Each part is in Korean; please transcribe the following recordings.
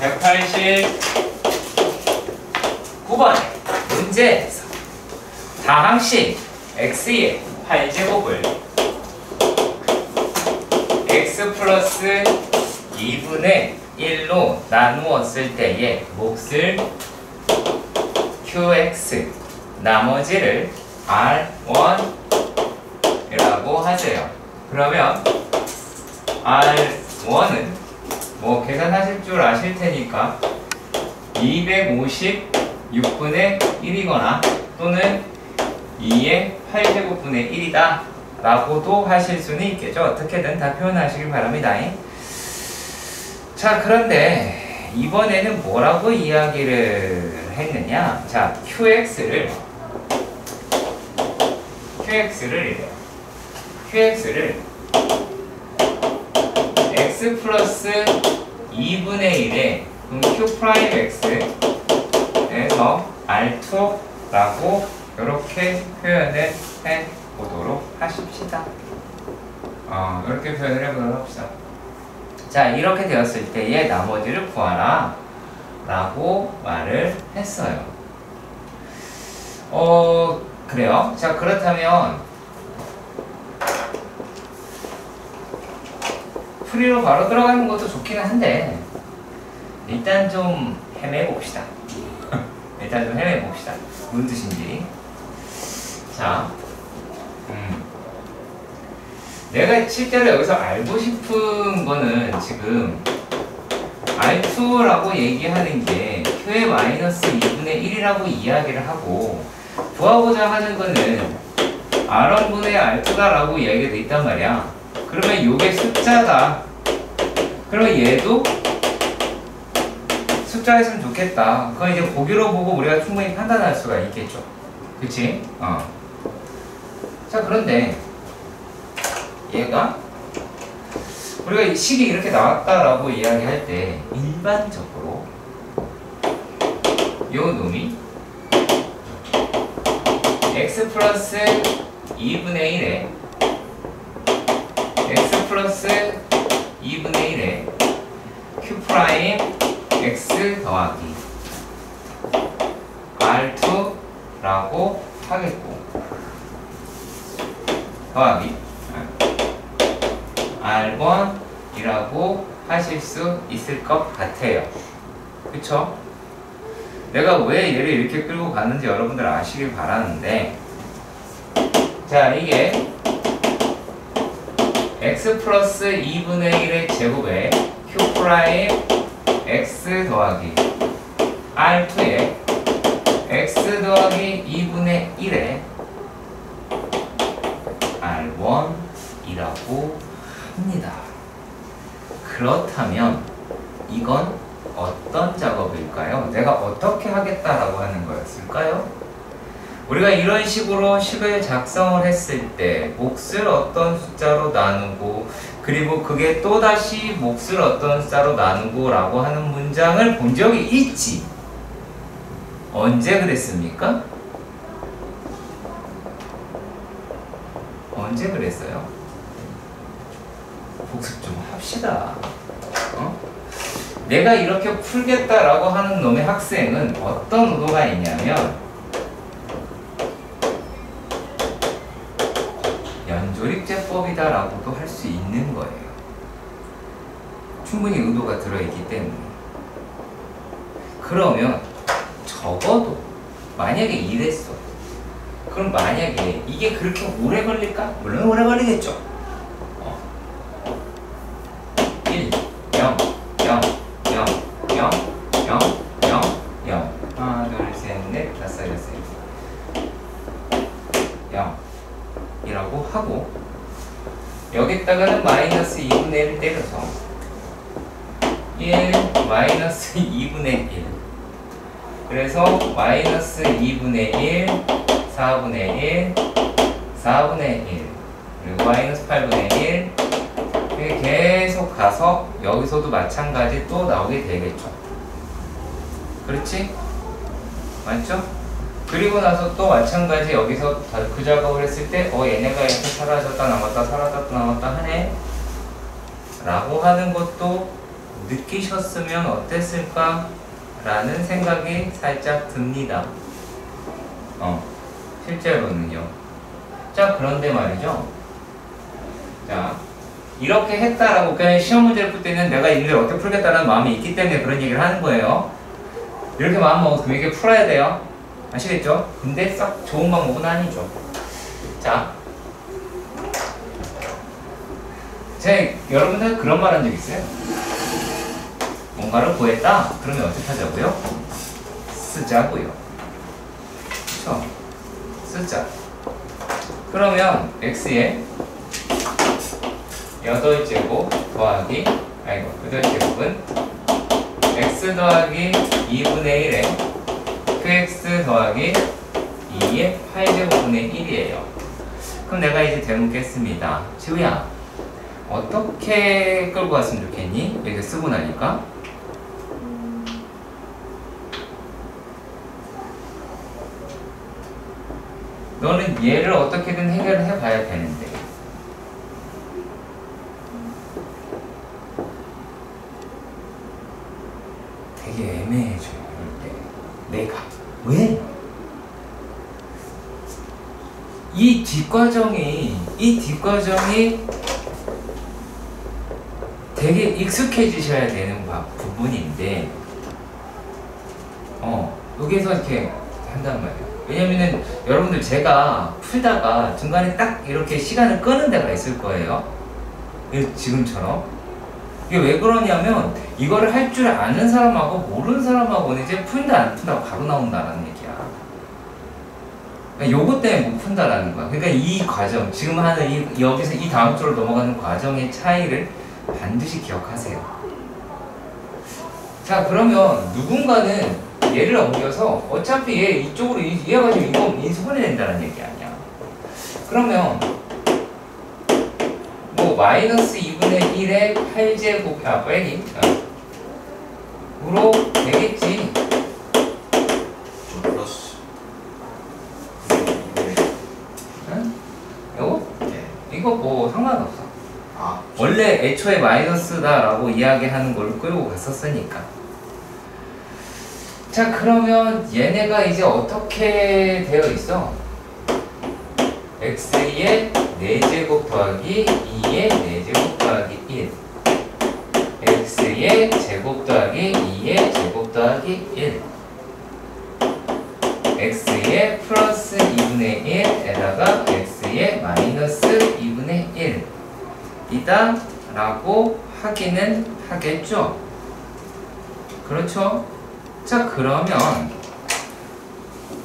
189번 문제에서 다항식 x의 8제곱을 x 플러스 2분의 1로 나누었을 때의 몫을 qx, 나머지를 r1이라고 하세요. 그러면 r1은 뭐 계산하실 줄 아실 테니까 256분의 1이거나 또는 2의 8제곱분의 1이다 라고도 하실 수는 있겠죠. 어떻게든 다 표현하시길 바랍니다. 자, 그런데 이번에는 뭐라고 이야기를 했느냐. 자, qx를 이래요. qx를 x 플러스 2분의 1에 그럼 q 프라임 x에서 r2라고 이렇게 표현을 해보도록 하십시다. 이렇게 표현을 해보도록 합시다. 자, 이렇게 되었을 때의 나머지를 구하라 라고 말을 했어요. 그래요. 자, 그렇다면 풀이로 바로 들어가는 것도 좋기는 한데 일단 좀 헤매봅시다. 무슨 뜻인지. 자, 내가 실제로 여기서 알고 싶은 거는 지금 R2라고 얘기하는 게 Q의 마이너스 2분의 1이라고 이야기를 하고 구하고자 하는 거는 R1분의 R2다라고 이야기가 돼 있단 말이야. 그러면 요게 숫자다. 그러면 얘도 숫자였으면 좋겠다. 그건 이제 보기로 보고 우리가 충분히 판단할 수가 있겠죠. 그치? 자, 그런데 얘가 우리가 이 식이 이렇게 나왔다라고 이야기할 때 일반적으로 요 놈이 x 플러스 2분의 1에 x 플러스 2분의 1에 q 프라임 x 더하기 r2라고 하겠고 더하기 r1이라고 하실 수 있을 것 같아요. 그쵸? 내가 왜 얘를 이렇게 끌고 가는지 여러분들 아시길 바라는데, 자, 이게 x 플러스 2분의 1의 제곱에 q 프라임 x 더하기 r2에 x 더하기 2분의 1에 r1이라고 합니다. 그렇다면 이건 어떤 작업일까요? 내가 어떻게 하겠다라고 하는 거였을까요? 우리가 이런 식으로 식을 작성을 했을 때 몫을 어떤 숫자로 나누고 그리고 그게 또다시 몫을 어떤 숫자로 나누고 라고 하는 문장을 본 적이 있지. 언제 그랬습니까? 언제 그랬어요? 복습 좀 합시다. 내가 이렇게 풀겠다라고 하는 놈의 학생은 어떤 의도가 있냐면 연조립제법이다라고도 할 수 있는 거예요. 충분히 의도가 들어있기 때문에. 그러면 적어도 만약에 이랬어. 그럼 만약에 이게 그렇게 오래 걸릴까? 물론 오래 걸리겠죠. 1, 0, 0, 0, 0, 0, 0, 0 하나, 둘, 셋, 넷, 다섯, 여섯 0 이라고 하고 여기다가는 마이너스 2분의 1을 때려서 1 마이너스 2분의 1 그래서 마이너스 2분의 1 4분의 1 4분의 1 그리고 마이너스 8분의 1 이렇게 계속 가서 여기서도 마찬가지 또 나오게 되겠죠. 그렇지? 맞죠? 그리고 나서 또 마찬가지 여기서 그 작업을 했을 때 얘네가 이렇게 사라졌다 남았다 사라졌다 남았다 하네 라고 하는 것도 느끼셨으면 어땠을까? 라는 생각이 살짝 듭니다. 실제로는요. 자, 그런데 말이죠. 자, 이렇게 했다라고 그냥 시험 문제를 풀 때는 내가 이 문제를 어떻게 풀겠다는 마음이 있기 때문에 그런 얘기를 하는 거예요. 이렇게 마음 먹어서 그에게 풀어야 돼요. 아시겠죠? 근데 썩 좋은 방법은 아니죠. 자, 여러분들 그런 말 한 적 있어요? 뭔가를 구했다? 그러면 어떻게 하자고요? 쓰자고요. 그쵸? 쓰자. 그러면 x에 8제곱 더하기 8제곱은 x 더하기 2분의 1에 qx 더하기 2의 8제곱분의 1이에요. 그럼 내가 이제 대묻겠습니다. 지우야, 어떻게 끌고 갔으면 좋겠니? 이렇게 쓰고 나니까 너는 얘를 어떻게든 해결을 해봐야 되는데 되게 애매해져요. 이럴 때 내가 왜? 이 뒷과정이 되게 익숙해지셔야 되는 부분인데 여기서 이렇게 한단 말이에요. 왜냐면은 여러분들 제가 풀다가 중간에 딱 이렇게 시간을 끄는 데가 있을 거예요. 지금처럼. 이게 왜 그러냐면 이거를 할 줄 아는 사람하고 모르는 사람하고는 이제 푼다 안 푼다고 바로 나온다라는 얘기야. 그러니까 요거 때문에 못 푼다라는 거야. 그러니까 이 과정, 지금 하는 여기서 이 다음 주로 넘어가는 과정의 차이를 반드시 기억하세요. 자, 그러면 누군가는 얘를 옮겨서 어차피 얘 이쪽으로 얘가 지금 이거 인수분해 된다는 얘기 아니야. 그러면 뭐 마이너스 2분의 1의 8제곱 빼기 으로 되겠지. 플러스. 응? 이거? 네. 이거 뭐 상관없어. 아, 원래 애초에 마이너스다라고 이야기하는 걸 끌고 갔었으니까. 자, 그러면 얘네가 이제 어떻게 되어 있어? x의 4제곱 더하기 2의 4제곱 더하기 1 x의 제곱 더하기 2의 제곱 더하기 1 x의 플러스 2분의 1에다가 x의 마이너스 2분의 1 이다 라고 하기는 하겠죠. 그렇죠? 자, 그러면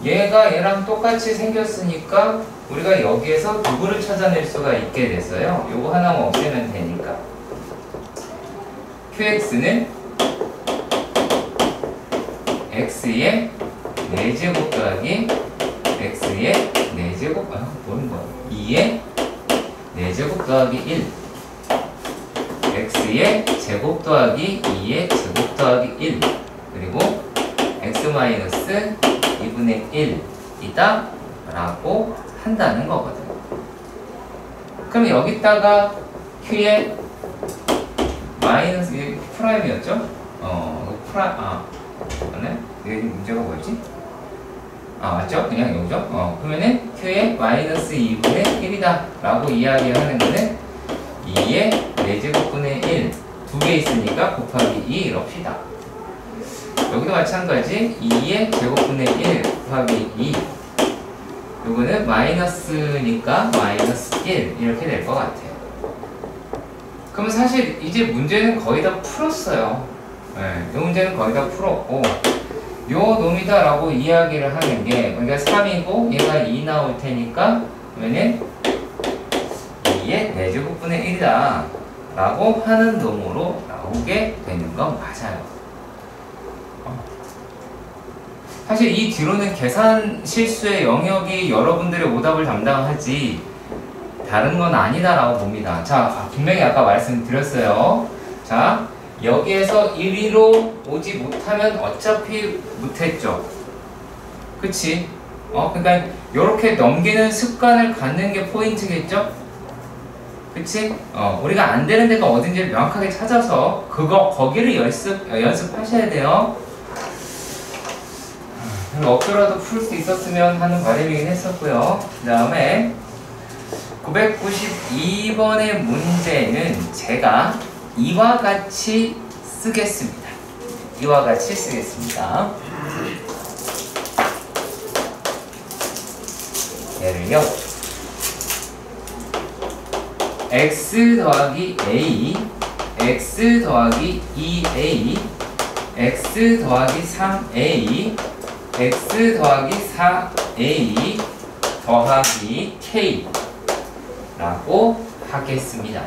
얘가 얘랑 똑같이 생겼으니까 우리가 여기에서 누구를 찾아낼 수가 있게 됐어요. 요거 하나만 없애면 되니까 qx는 x의 4제곱 더하기 x의 4제곱 뭐는 거야? 2의 4제곱 더하기 1 x의 제곱 더하기 2의 제곱 더하기 1 그리고 x 마이너스 2분의 1이다 라고 한다는 거거든. 그럼 여기다가 q의 마이너스 이게 프라임이었죠? 맞네? 여기 문제가 뭐였지? 맞죠? 그냥 여기죠? 그러면은 q의 마이너스 2분의 1이다 라고 이야기하는 거는 2의 4제곱분의 1 두 개 있으니까 곱하기 2 이럽시다. 여기도 마찬가지 2의 제곱분의 1 곱하기 2 요거는 마이너스니까 마이너스 1 이렇게 될 것 같아요. 그럼 사실 이제 문제는 거의 다 풀었어요. 네, 이 문제는 거의 다 풀었고 요 놈이다 라고 이야기를 하는 게 그러니까 3이고 얘가 2 나올 테니까 그러면은 2의 4제곱분의 1이다 라고 하는 놈으로 나오게 되는 건 맞아요. 사실 이 뒤로는 계산 실수의 영역이 여러분들의 오답을 담당하지 다른 건 아니다라고 봅니다. 자, 분명히 아까 말씀드렸어요. 자, 여기에서 1위로 오지 못하면 어차피 못했죠. 그치? 그러니까 이렇게 넘기는 습관을 갖는 게 포인트겠죠? 그치? 우리가 안 되는 데가 어딘지를 명확하게 찾아서 거기를 연습하셔야 돼요. 억지로라도 풀 수 있었으면 하는 바람이긴 했었고요. 그 다음에 992번의 문제는 제가 이와 같이 쓰겠습니다. 이와 같이 쓰겠습니다. 예를요, x 더하기 a, x 더하기 2a, x 더하기 3a, x 더하기 4a 더하기 k 라고 하겠습니다.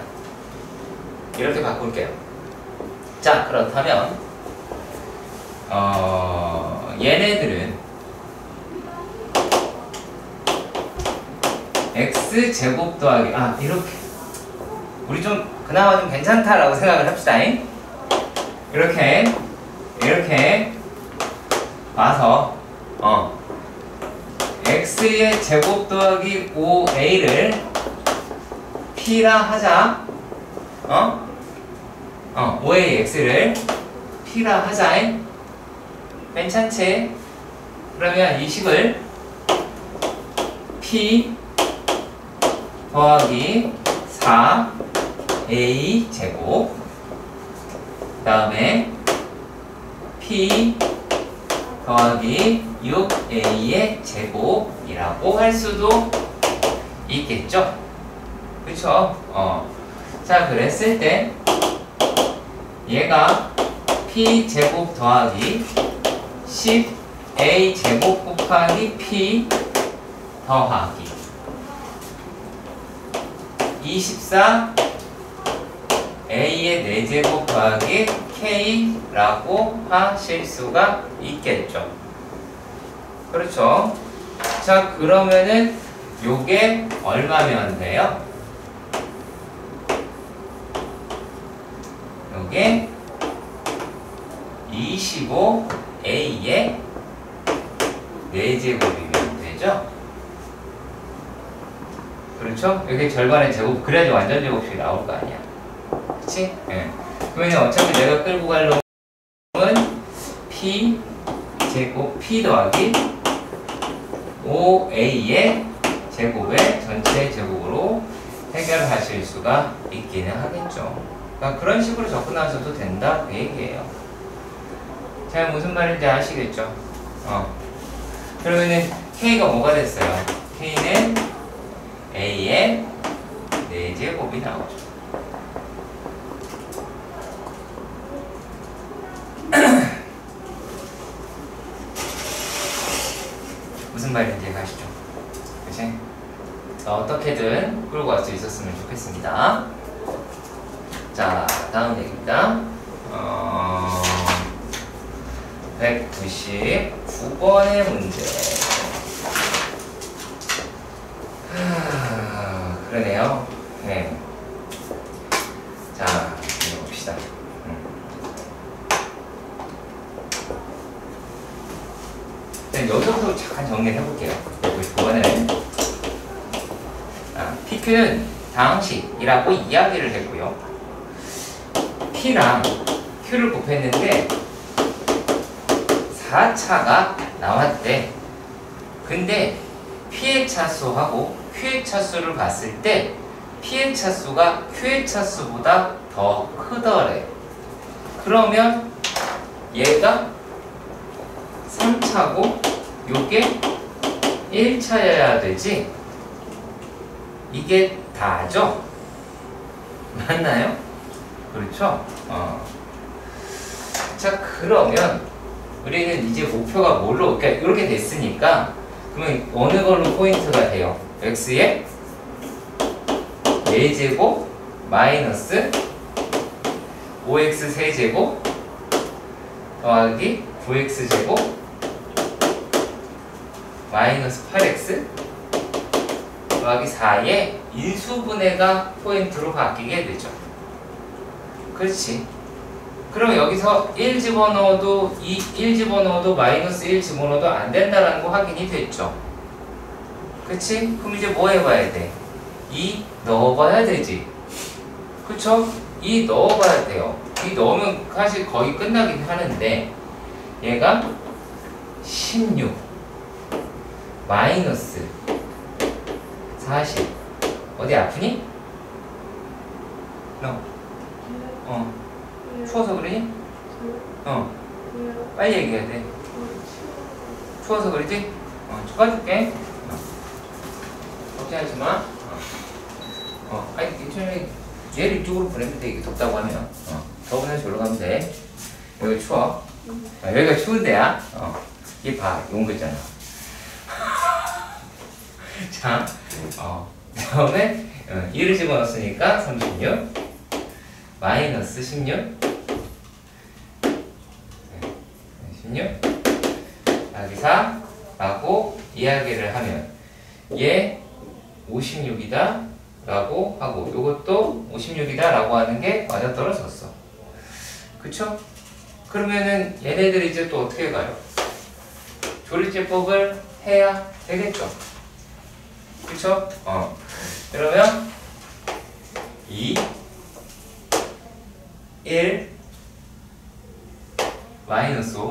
이렇게 바꿀게요. 자, 그렇다면 얘네들은 x제곱 더하기 이렇게 우리 좀 그나마 좀 괜찮다라고 생각을 합시다. 이렇게 와서 x의 제곱 더하기 5a를 p라 하자. 5a x를 p라 하자. 괜찮지? 그러면 이 식을 p 더하기 4a 제곱, 그 다음에 p 더하기 6a의 제곱이라고 할 수도 있겠죠? 그쵸? 자, 그랬을 때 얘가 p 제곱 더하기 10a 제곱 곱하기 p 더하기 24 a의 4제곱 더하기 k라고 하실 수가 있겠죠. 그렇죠? 자, 그러면은 요게 얼마면 돼요? 요게 25a의 4제곱이면 되죠? 그렇죠? 여기 절반의 제곱, 그래야지 완전 제곱식이 나올 거 아니야. 그치? 예. 그러면 어차피 내가 끌고 갈 놈은 p 제곱 p 더하기 5a의 제곱의 전체 제곱으로 해결하실 수가 있기는 하겠죠. 그러니까 그런 식으로 접근하셔도 된다 그 얘기예요. 자, 무슨 말인지 아시겠죠? 그러면은 k가 뭐가 됐어요? k는 a의 4제곱이 나오죠. 무슨 말인지 가시죠. 그치? 어떻게든 끌고 갈 수 있었으면 좋겠습니다. 자, 다음 얘기입니다. 199번의 문제. 그러네요. 네. 자, 읽어봅시다. 여기서부터 잠깐 정리를 해볼게요. 199번은 PQ는 다항식이라고 이야기를 했고요. P랑 Q를 곱했는데 4차가 나왔대. 근데 P의 차수하고 Q의 차수를 봤을 때 P의 차수가 Q의 차수보다 더 크더래. 그러면 얘가 3차고 요게 1차여야 되지? 이게 다죠? 맞나요? 그렇죠? 자, 그러면 우리는 이제 목표가 뭘로, 그러니까 이렇게 됐으니까 그러면 어느 걸로 포인트가 돼요? x의 4제곱 마이너스 5x 세제곱 더하기 9x 제곱 마이너스 8x 더하기 4의 인수분해가 포인트로 바뀌게 되죠. 그렇지. 그럼 여기서 1 집어넣어도 1 집어넣어도 마이너스 1 집어넣어도 안 된다는 거 확인이 됐죠. 그치? 그럼 이제 뭐 해봐야 돼? 2 넣어봐야 되지. 그쵸? 이 넣어봐야 돼요. 이 넣으면 사실 거의 끝나긴 하는데 얘가 16 마이너스 40 어디 아프니? 너 추워서 그러니? 빨리 얘기해야 돼. 추워서 그러지? 쳐가줄게. 걱정하지 마. 아니 괜찮아. 얘를 이쪽으로 보내면 돼. 이게 덥다고 하면. 더우면 저기로 가면 돼. 여기 추워. 여기가 추운 데야. 얘 봐. 용 거잖아. 자, 다음에 1을 집어넣었으니까 36 마이너스 16 16 더하기 4 라고 이야기를 하면 얘 56이다 라고 하고 요것도 56이다 라고 하는 게 맞아떨어졌어. 그쵸? 그러면은 얘네들이 이제 또 어떻게 가요? 조리제법을 해야 되겠죠. 그쵸? 그러면 2 1 마이너스 5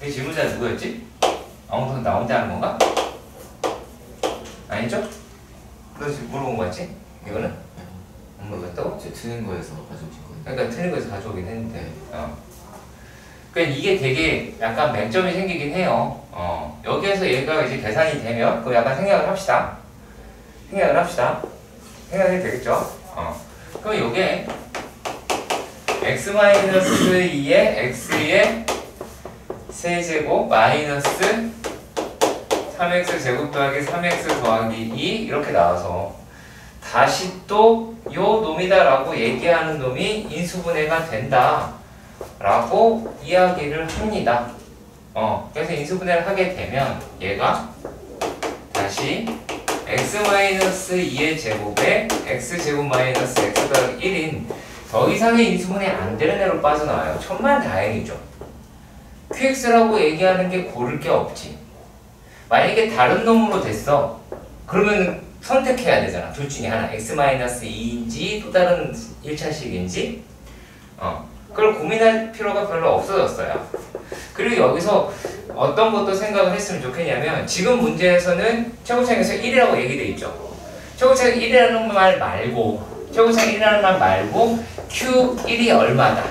이 질문자 누구였지? 아무튼 나 혼자 하는 건가? 아니죠? 너 지금 물어본 거 같지? 이거는? 안 물어봤다고? 제 트는 거에서 가져오신 거예요. 그러니까 틀린 거에서 가져오긴 했는데 그러니까 이게 되게 약간 맹점이 생기긴 해요. 여기에서 얘가 이제 계산이 되면 그럼 약간 생각을 합시다. 생각이 되겠죠? 그럼 요게 x-2의 x의 세제곱 마이너스 3x 제곱 더하기 3x 더하기 2 이렇게 나와서 다시 또 요 놈이다 라고 얘기하는 놈이 인수분해가 된다 라고 이야기를 합니다. 그래서 인수분해를 하게 되면 얘가 다시 x-2의 제곱에 x제곱 마이너스 x 더하기 1인 더 이상의 인수분해 안 되는 애로 빠져나와요. 천만다행이죠. qx라고 얘기하는 게 고를 게 없지. 만약에 다른 놈으로 됐어. 그러면 선택해야 되잖아. 둘 중에 하나. x-2인지 또 다른 1차식인지. 그걸 고민할 필요가 별로 없어졌어요. 그리고 여기서 어떤 것도 생각을 했으면 좋겠냐면 지금 문제에서는 최고차항에서 1이라고 얘기돼 있죠. 최고차항 1이라는 말 말고 최고차항 1이라는 말 말고 Q1이 얼마다.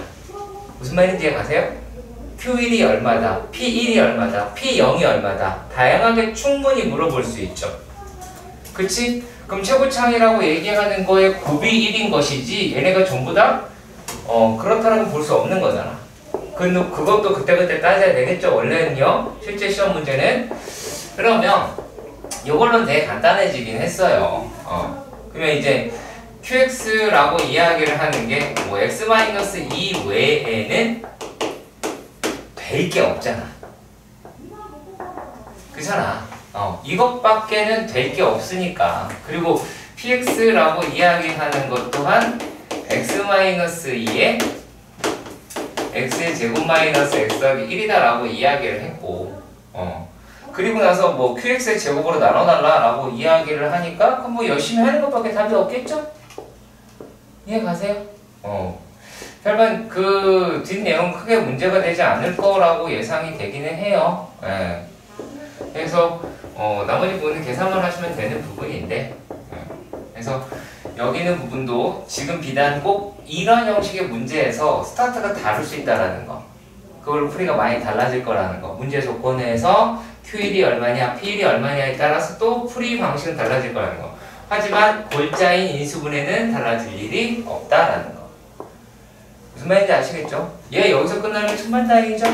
무슨 말인지 아세요? Q1이 얼마다, P1이 얼마다, P0이 얼마다 다양하게 충분히 물어볼 수 있죠. 그치? 그럼 최고차항이라고 얘기하는 거에 곱이 1인 것이지 얘네가 전부 다 그렇다라고 볼 수 없는 거잖아. 그것도 그때그때 따져야 되겠죠. 원래는요. 실제 시험 문제는. 그러면 이걸로는 되게 간단해지긴 했어요. 그러면 이제 QX라고 이야기를 하는 게 뭐 X-2 외에는 될 게 없잖아. 그잖아. 이것밖에는 될 게 없으니까. 그리고 PX라고 이야기하는 것 또한 X-2에 X의 제곱 마이너스 X 더하기 1이다 라고 이야기를 했고 그리고 나서 뭐 QX의 제곱으로 나눠달라 라고 이야기를 하니까 그럼 뭐 열심히 하는 것밖에 답이 없겠죠? 이해 가세요? 별반 그 뒷내용 크게 문제가 되지 않을 거라고 예상이 되기는 해요. 그래서 나머지 부분은 계산만 하시면 되는 부분인데 그래서 여기 있는 부분도 지금 비단 꼭 이런 형식의 문제에서 스타트가 다를 수 있다라는 거 그걸로 풀이가 많이 달라질 거라는 거 문제 조건에서 Q1이 얼마냐 P1이 얼마냐에 따라서 또 풀이 방식은 달라질 거라는 거 하지만 골자인 인수분해는 달라질 일이 없다라는 거 무슨 말인지 아시겠죠? 얘 여기서 끝나면 천만다행이죠?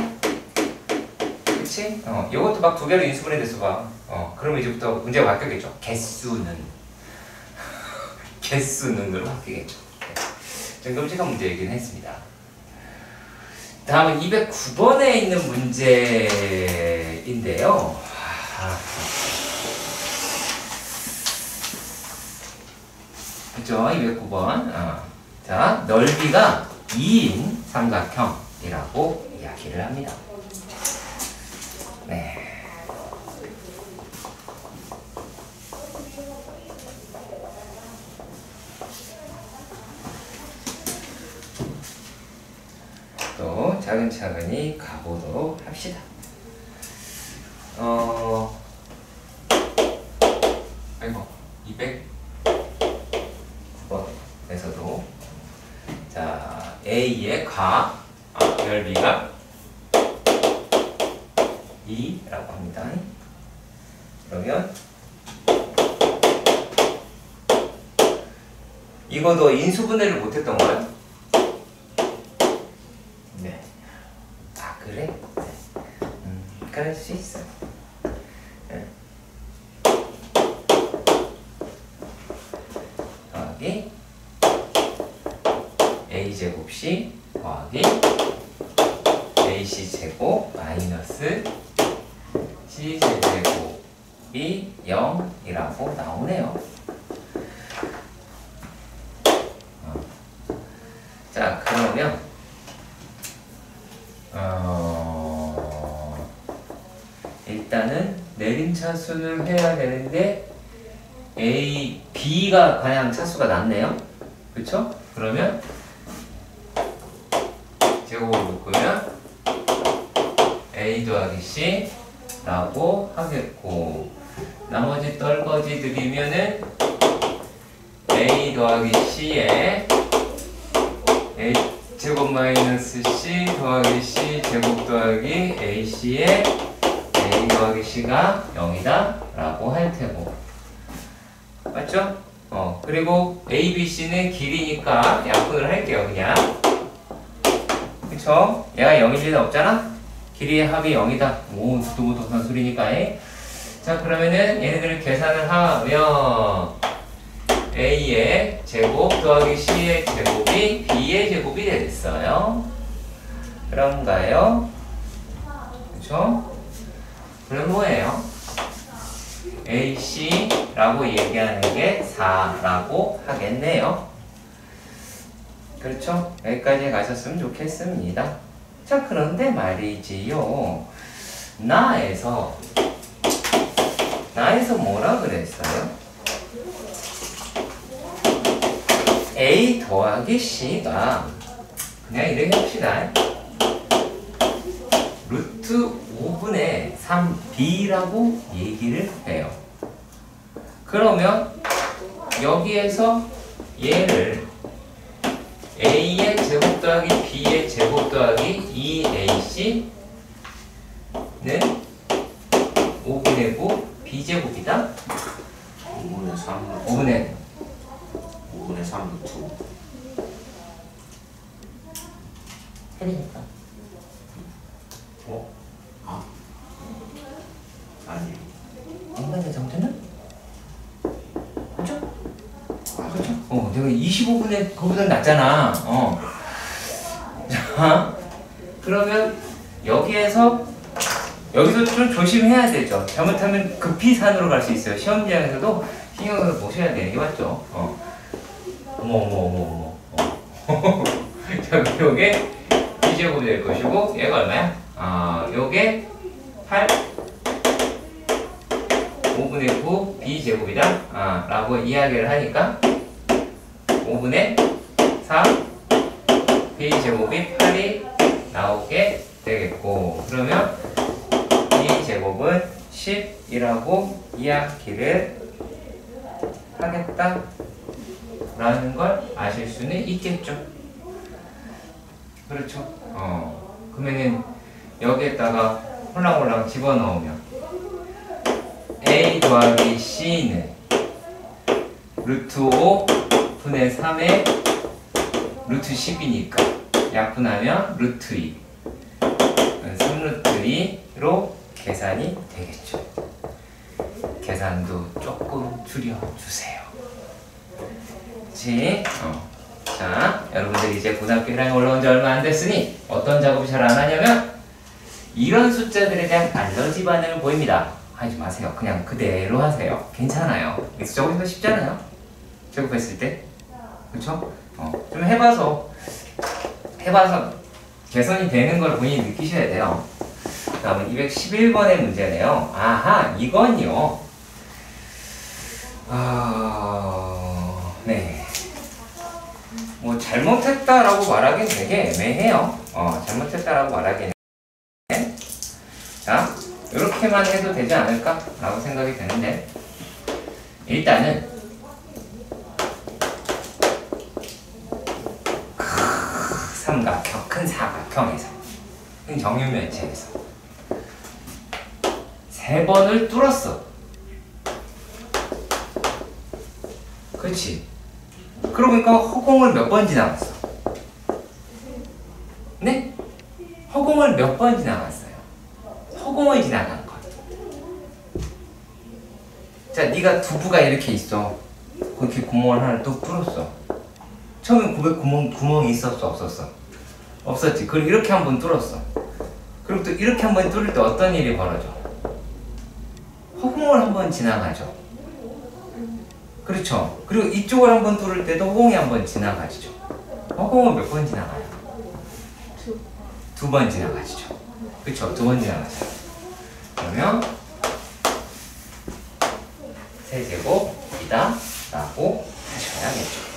그치? 이것도 막 두 개로 인수분해 됐어 봐. 그러면 이제부터 문제가 바뀌겠죠. 개수는으로 바뀌겠죠. 좀 끔찍한 문제이긴 했습니다. 다음은 209번에 있는 문제인데요. 그죠? 209번. 자, 넓이가 2인 삼각형이라고 이야기를 합니다. 네. 차근차근히 가보도록 합시다. 아이고 209번에서도 자 A의 열비가 2라고 합니다. 그러면 이거도 인수분해를 못했던 거야? 네. 아 그래? 네. 그럴 수 있어요. 네. 더하기 a제곱C 더하기 ac제곱 마이너스 c제곱이 0이라고 나오네요. 자 그러면 일단은 내림차순을 해야 되는데 B가 그냥 차수가 낮네요. 그쵸? 그러면 제곱을 묶으면 A 더하기 C 라고 하겠고 나머지 떨거지들이면은 A 더하기 C에 A 제곱 마이너스 C 더하기 C 제곱 더하기 AC에 A 더하기 C가 0이다 라고 할 테고 맞죠? 그리고 A, B, C는 길이니까 약분을 할게요 그냥 그쵸? 얘가 0일 리는 없잖아? 길이의 합이 0이다 오 두두부도 산술이니까 자 그러면은 얘네들을 계산을 하면 A의 제곱 더하기 C의 제곱이 B의 제곱이 되겠어요. 그런가요? 그쵸? 그럼 뭐예요? AC라고 얘기하는 게 4라고 하겠네요. 그렇죠? 여기까지 가셨으면 좋겠습니다. 자 그런데 말이지요. 나에서 뭐라 그랬어요? A 더하기 C가 그냥 이렇게 합시다. 루트 5분의 3B라고 얘기를 해요. 그러면 여기에서 얘를 A의 제곱 더하기 B의 제곱 더하기 2AC는 5분의 9 B제곱이다. 5분의 3 5분의 3 루트 해리니까 아니 인간의 정체는? 그렇죠? 그렇죠? 내가 25분의 그거보다 낫잖아. 자, 그러면 여기서 좀 조심해야 되죠. 잘못하면 급히산으로 갈 수 있어요. 시험장에서도 신경을 보셔야 되는 게 맞죠. 어머. 저기 요게 B제곱이 될 것이고 얘가 얼마야? 요게 8 5분의 9 B제곱이다 라고 이야기를 하니까 5분의 4 B제곱이 8이 나오게 되겠고 그러면 B제곱은 10이라고 이야기를 하겠다 라는 걸 아실 수는 있겠죠. 그렇죠? 그러면은 여기에다가 홀랑홀랑 집어넣으면 A 더하기 C는 루트 5 분의 3의 루트 10이니까 약분하면 루트 2 3루트 2로 계산이 되겠죠. 계산도 조금 줄여주세요. 그치? 자, 여러분들 이제 고등학교 1학년 올라온 지 얼마 안 됐으니 어떤 작업이 잘 안 하냐면 이런 숫자들에 대한 알러지 반응을 보입니다. 하지 마세요. 그냥 그대로 하세요. 괜찮아요. 적어도 쉽잖아요. 제곱했을 때. 그쵸? 좀 해봐서 개선이 되는 걸 본인이 느끼셔야 돼요. 그 다음은 211번의 문제네요. 아하, 이건요. 네. 뭐 잘못했다라고 말하기는 되게 애매해요. 잘못했다라고 말하기는. 자, 이렇게만 해도 되지 않을까라고 생각이 되는데, 일단은 삼각형, 큰 사각형에서, 큰 정육면체에서 3번을 뚫었어. 그렇지. 그러고 보니까 허공을 몇 번 지나갔어? 네? 허공을 몇 번 지나갔어요? 허공을 지나간 것. 자, 네가 두부가 이렇게 있어. 그렇게 구멍을 하나 또 뚫었어. 처음에 구멍이 있었어, 없었어? 없었지. 그리고 이렇게 한번 뚫었어. 그리고 또 이렇게 한번 뚫을 때 어떤 일이 벌어져? 허공을 한번 지나가죠. 그렇죠. 그리고 이쪽을 한번 뚫을 때도 허공이 한번 지나가지죠. 허공은 몇 번 지나가요? 2번 지나가지죠. 그렇죠. 2번 지나가죠. 그러면 세제곱이다 라고 하셔야겠죠.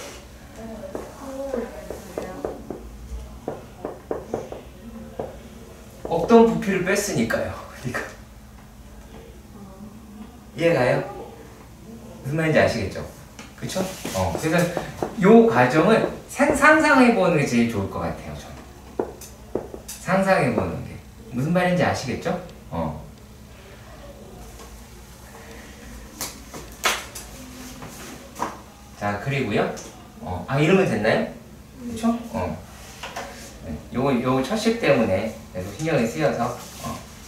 없던 부피를 뺐으니까요. 그러니까 이해가요? 무슨 말인지 아시겠죠? 그쵸? 그래서 요 과정을 상상해보는 게 제일 좋을 것 같아요, 저는. 상상해보는 게. 무슨 말인지 아시겠죠? 자, 그리고요. 이러면 됐나요? 그쵸? 네, 요거 첫식 때문에 계속 신경이 쓰여서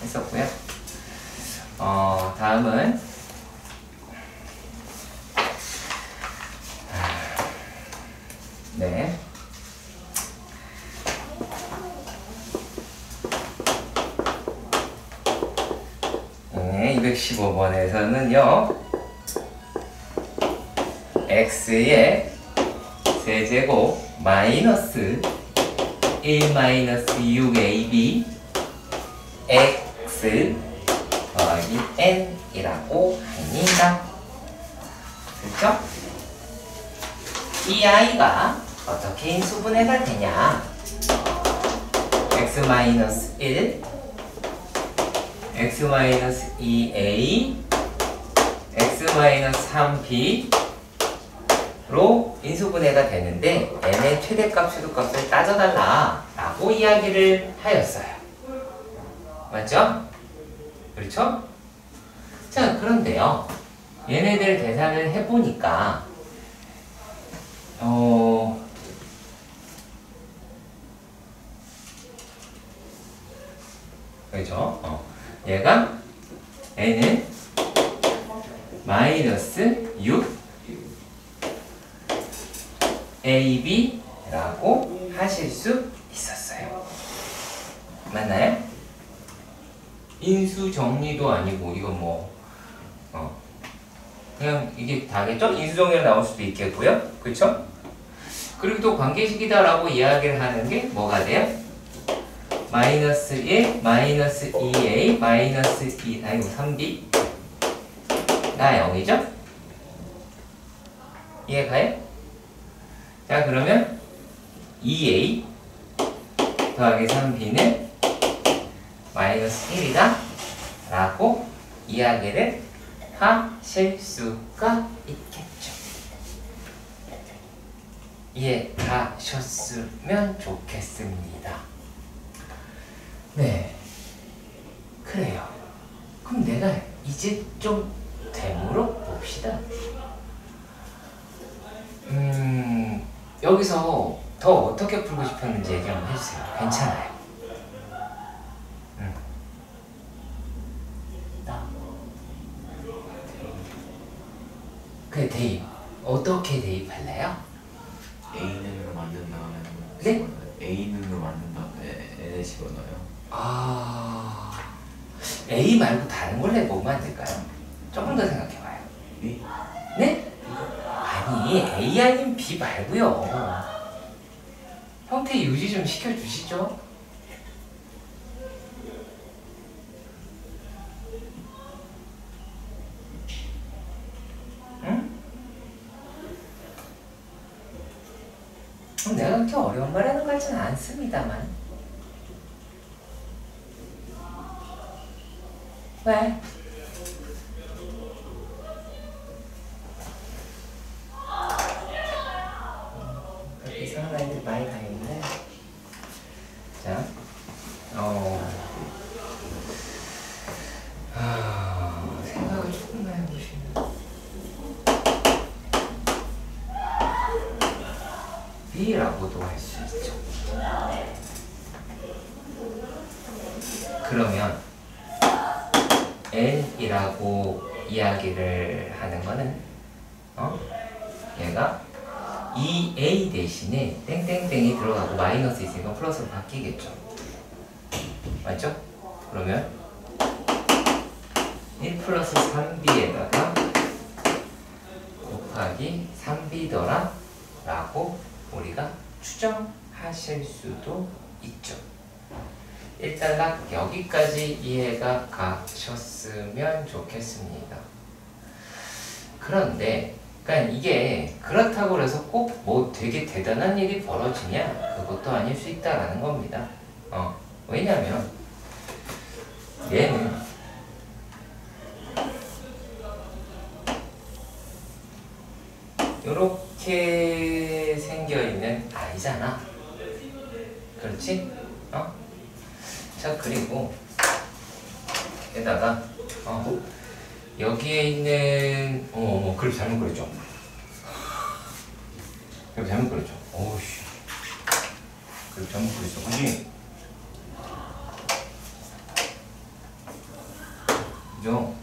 했었고요. 다음은 네. 네, 215번에서는요. x의 세제곱 마이너스 1 마이너스 6ab x 더하기 n이라고 합니다. 그렇죠? 이 아이가 어떻게 인수분해가 되냐? x 마이너스 1, x 마이너스 2a, x 마이너스 3b로 인수분해가 되는데 n의 최대값, 최소값을 따져달라 라고 이야기를 하였어요. 맞죠? 그렇죠? 자, 그런데요. 얘네들 계산을 해보니까 그렇죠? 얘가 n은 마이너스 6 ab라고 하실 수 있었어요. 맞나요? 인수 정리도 아니고 이건 뭐 그냥 이게 다겠죠? 인수 정리로 나올 수도 있겠고요. 그렇죠? 그리고 또 관계식이다라고 이야기를 하는 게 뭐가 돼요? 마이너스 1, 마이너스 2a, 마이너스 3b 가 0이죠? 이해가요? 자, 그러면 2a 더하기 3b는 마이너스 1이다 라고 이야기를 하실 수가 있겠죠. 이해가셨으면 좋겠습니다. 네, 그래요. 그럼 내가 이제 좀 되물어 봅시다. 여기서 더 어떻게 풀고 싶었는지 얘기 한번 해주세요. 괜찮아요. 그 대입 어떻게 대입할래요? A는으로 만든 다음에 네? A는으로 만든 다음에 N에 집어넣어요. A 말고 다른 걸 해보면 안 될까요? 조금 더 생각해봐요. B? 네? 아니, A 아닌 B 말고요. 형태 유지 좀 시켜주시죠. 응? 내가 그렇게 어려운 말 하는 것 같지는 않습니다만 왜? 이상한 아이들 많이 다니는데. 자, 생각을 조금만 해보시면 B라고도 할 수 있죠. 그러면 N이라고 이야기를 하는 거는 얘가 2A 대신에 땡땡땡이 들어가고 마이너스 있으니까 플러스로 바뀌겠죠. 맞죠? 그러면 1 플러스 3B에다가 곱하기 3B더라 라고 우리가 추정하실 수도 있죠. 일단 여기까지 이해가 가셨으면 좋겠습니다. 그런데 그러니까 이게 그렇다고 해서 꼭 뭐 되게 대단한 일이 벌어지냐? 그것도 아닐 수 있다라는 겁니다. 왜냐면 얘는 이렇게 생겨있는 아이잖아. 그렇지? 자, 그리고 게다가 여기에 있는 그걸 잘못 그렸죠. 그걸 잘못 그렸죠. 오우씨, 그걸 잘못 그렸어. 그지? 그죠?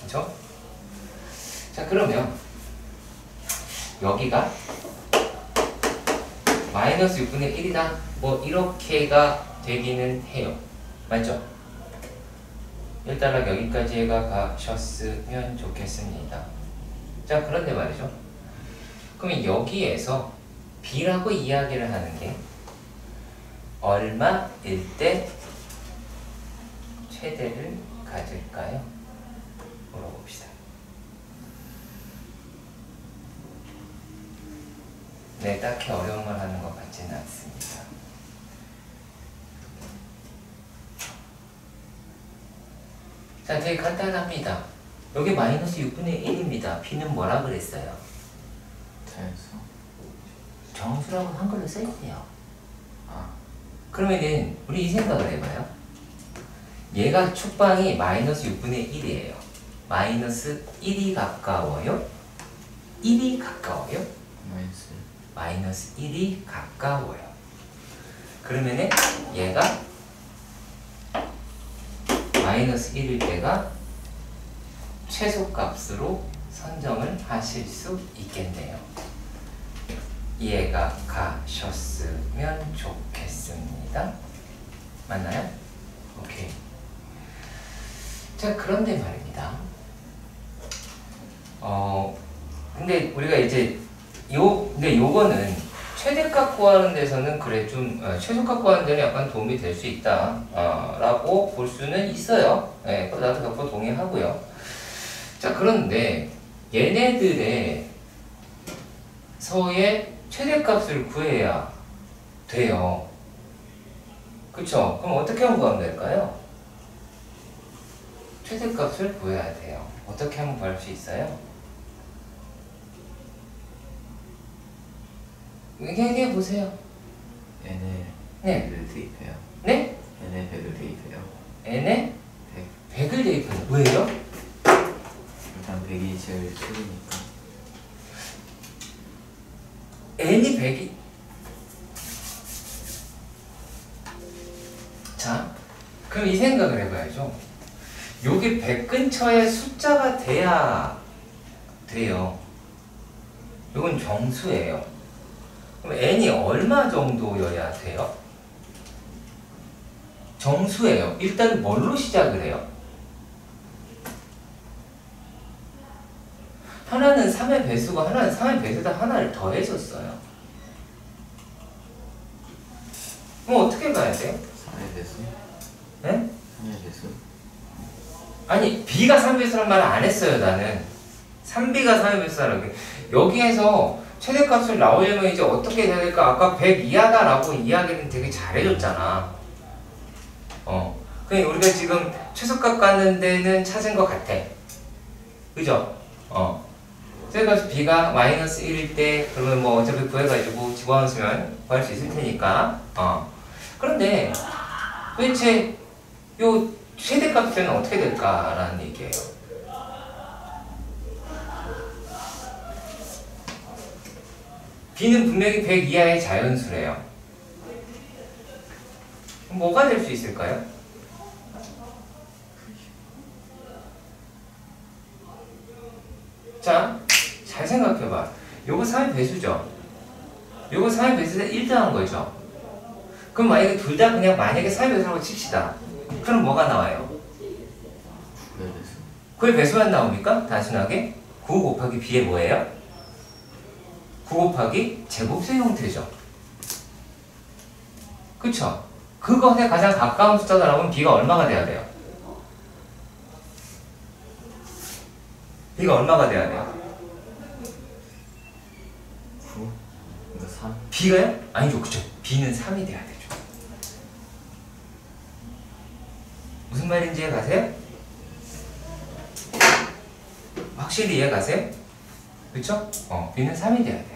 그죠? 자, 그러면 여기가 마이너스 6분의 1이다 뭐 이렇게가 되기는 해요. 맞죠? 일단 여기까지 해가 가셨으면 좋겠습니다. 자, 그런데 말이죠. 그러면 여기에서 B라고 이야기를 하는 게 얼마일 때 최대를 가질까요? 물어봅시다. 네, 딱히 어려운 걸 하는 것 같지는 않습니다. 자, 되게 간단합니다. 여기 마이너스 6분의 1입니다. B는 뭐라 그랬어요? 자연수. 정수라고 한글로 써있대요. 그러면은 우리 이 생각을 해봐요. 얘가 축방이 마이너스 6분의 1이에요. 마이너스 1이 가까워요? 1이 가까워요? 마이너스 1이 가까워요. 그러면은 얘가 마이너스 1일 때가 최소값으로 선정을 하실 수 있겠네요. 이해가 가셨으면 좋겠습니다. 맞나요? 오케이. 자, 그런데 말입니다. 근데 우리가 이제 근데 요거는 최대값 구하는 데서는 그래 좀 최소값 구하는 데는 약간 도움이 될 수 있다 라고 볼 수는 있어요. 네, 나도 100% 동의하고요. 자, 그런데 얘네들의 서의 최대값을 구해야 돼요. 그쵸? 그럼 어떻게 하면 구하면 될까요? 최대값을 구해야 돼요. 어떻게 하면 구할 수 있어요? 얘기해 보세요. n에 네. 100을 대입해요. 네? n에 100을 대입해요. n에 100. 100을 대입하는 왜요? 일단 100이 제일 크니까. n이 100이 자, 그럼 이 생각을 해봐야죠. 여기 100 근처에 숫자가 돼야 돼요. 이건 정수예요. 그럼 n이 얼마 정도여야 돼요? 정수예요. 일단 뭘로 시작을 해요? 하나는 3의 배수고 하나는 3의 배수다 하나를 더해줬어요. 그럼 어떻게 가야 돼요? 3의 배수? 네? 3의 배수? 아니, B가 3의 배수란 말을 안 했어요, 나는. 3B가 3의 배수라고. 여기에서 최대값을 나오려면 이제 어떻게 해야 될까? 아까 100 이하다라고 이야기는 되게 잘해줬잖아. 그냥 우리가 지금 최소값 갖는 데는 찾은 것 같아. 그죠? 최소값이 b가 마이너스 1일 때 그러면 뭐 어차피 구해가지고 집어넣으면 구할 수 있을 테니까. 그런데 도대체 요 최대값은 어떻게 될까라는 얘기예요. b는 분명히 100 이하의 자연수래요. 뭐가 될 수 있을까요? 자, 잘 생각해봐. 요거 3의 배수죠? 요거 3의 배수는 1 더한 거죠? 그럼 만약에 둘 다 그냥 만약에 3의 배수라고 칩시다. 그럼 뭐가 나와요? 9의 배수만 나옵니까? 단순하게? 9 곱하기 b의 뭐예요? 9 곱하기 제곱수 형태죠. 그쵸? 그것에 가장 가까운 숫자가 나오면 b가 얼마가 돼야 돼요? b가 얼마가 돼야 돼요? 9? 이거 3? b가요? 아니죠. 그쵸? b는 3이 돼야 되죠. 무슨 말인지 이해 가세요? 확실히 이해 가세요? 그쵸? b는 3이 돼야 돼요.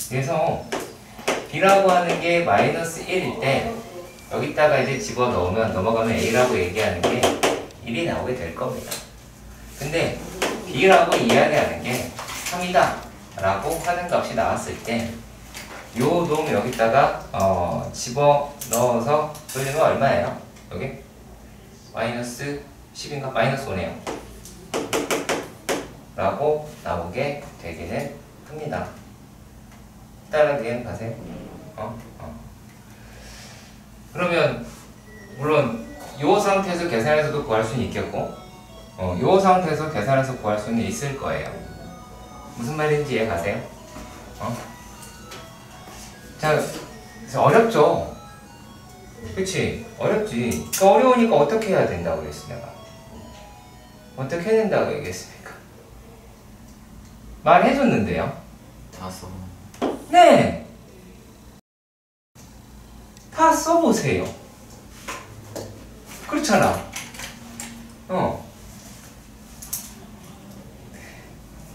그래서 b라고 하는 게 마이너스 1일 때 여기다가 이제 집어넣으면 넘어가면 a라고 얘기하는 게 1이 나오게 될 겁니다. 근데 b라고 이야기하는 게 3이다 라고 하는 값이 나왔을 때 요 놈 여기다가 집어넣어서 돌리면 얼마예요? 여기? 마이너스 10인가? 마이너스 5네요 라고 나오게 되기는 합니다. 따라하게 가세요. 그러면 물론 이 상태에서 계산해서도 구할 수는 있겠고 이 상태에서 계산해서 구할 수는 있을 거예요. 무슨 말인지 이해 가세요? 자, 어렵죠? 그치? 어렵지. 그러니까 어려우니까 어떻게 해야 된다고 그랬어 내가. 어떻게 해야 된다고 얘기했습니까? 말해줬는데요. 다 써. 네! 다 써보세요. 그렇잖아.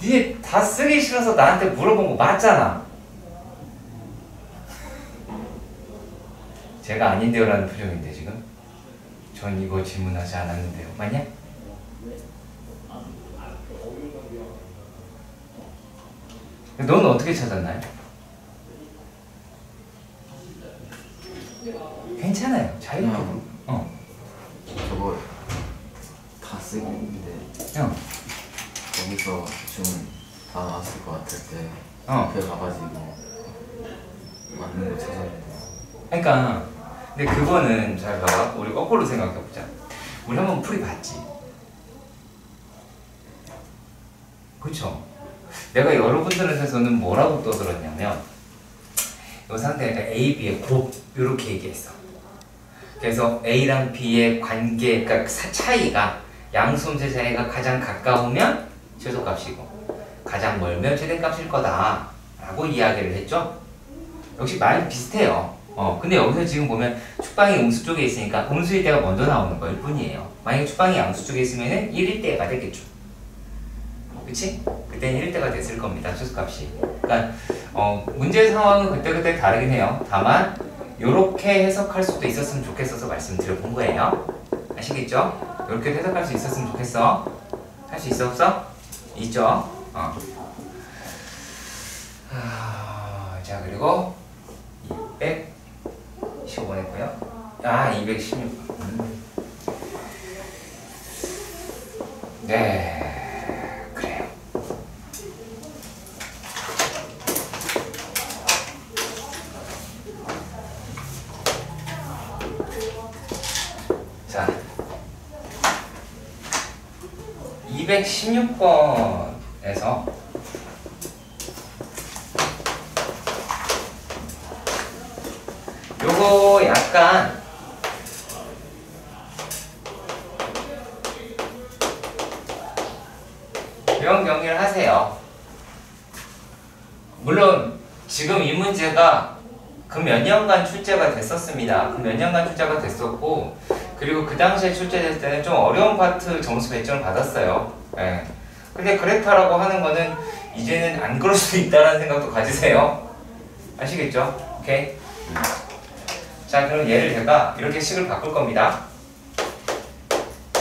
니네 다 쓰기 싫어서 나한테 물어본 거 맞잖아. 제가 아닌데요 라는 표정인데 지금. 전 이거 질문하지 않았는데요. 맞냐? 너는 어떻게 찾았나요? 괜찮아요. 자유롭게. 저거 다 쓰겠는데 거기서 대충 다 나왔을 것 같을 때 앞에 가가지고 맞는 거 찾았는데. 그러니까 근데 그거는 잘 봐봐. 우리 거꾸로 생각해보자. 우리 한번 풀이 봤지. 그쵸? 내가 여러분들한테서는 뭐라고 떠들었냐면 이 상태가 A, B의 곱 이렇게 얘기했어. 그래서 A랑 B의 관계, 그러니까 차이가 양수음수 차이가 가장 가까우면 최소값이고 가장 멀면 최대값일 거다 라고 이야기를 했죠. 역시 말 비슷해요. 근데 여기서 지금 보면 축방이 음수 쪽에 있으니까 음수일 때가 먼저 나오는 거일 뿐이에요. 만약에 축방이 양수 쪽에 있으면 1일 때가 되겠죠. 그치? 그때는 1일 때가 됐을 겁니다. 최소값이. 그러니까 문제 상황은 그때그때 다르긴 해요. 다만 요렇게 해석할 수도 있었으면 좋겠어서 말씀드려본 거예요. 아시겠죠? 요렇게 해석할 수 있었으면 좋겠어. 할 수 있어 없어? 있죠? 자, 그리고 215번 했고요. 216번. 네, 그래요. 자, 216번에서 요거 약간 이런 경기를 하세요. 물론 지금 이 문제가 그 몇 년간 출제가 됐었습니다. 그 몇 년간 출제가 됐었고, 그리고 그 당시에 출제됐을 때는 좀 어려운 파트 점수 배점을 받았어요. 예. 근데 그랬다라고 하는 거는 이제는 안 그럴 수 있다라는 생각도 가지세요. 아시겠죠? 오케이. 자, 그럼 얘를 제가 이렇게 식을 바꿀 겁니다.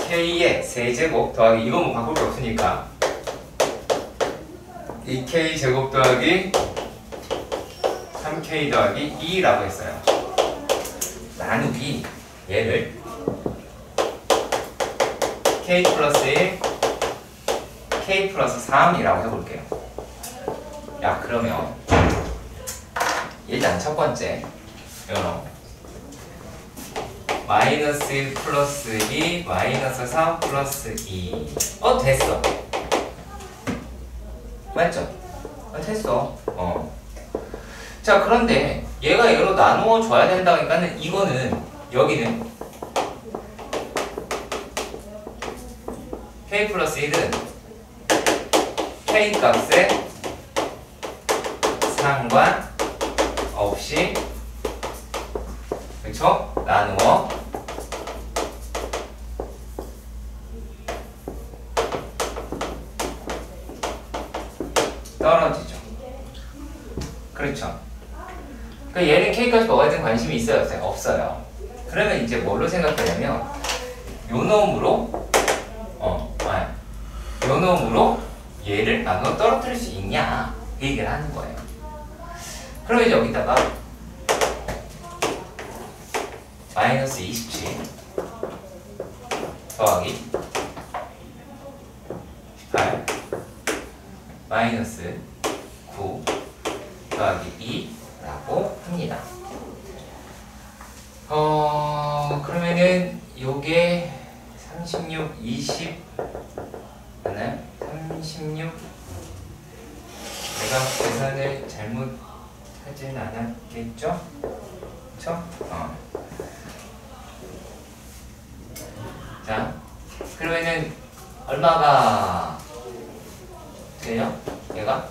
K의 세제곱 더하기, 이거 뭐 바꿀 게 없으니까 2K 제곱 더하기 3K 더하기 2라고 했어요. 나누기 얘를 K 플러스 1, K 플러스 3이라고 해볼게요. 야, 그러면 일단 첫 번째 이거 마이너스 1 플러스 2 마이너스 3 플러스 2 됐어. 맞죠? 됐어. 자, 그런데 얘가 얘로 나누어 줘야 된다니까는 이거는 여기는 K 플러스 1은 K 값에 상관없이 그쵸? 나누어 떨어지죠. 그렇죠. 그러니까 얘는 K값이 뭐가 든 관심이 있어요? 없어요? 없어요. 그러면 이제 뭘로 생각하냐면 요 놈으로 요 놈으로 얘를 나눠 떨어뜨릴 수 있냐 그 얘기를 하는 거예요. 그러면 이제 여기다가 마이너스 27 더하기 18 마이너스 9 더하기 2라고 합니다. 그러면은 요게 36, 20 맞나요? 36 내가 계산을 잘못하진 않았겠죠? 그쵸? 자, 그러면은 얼마가 돼요? 얘가?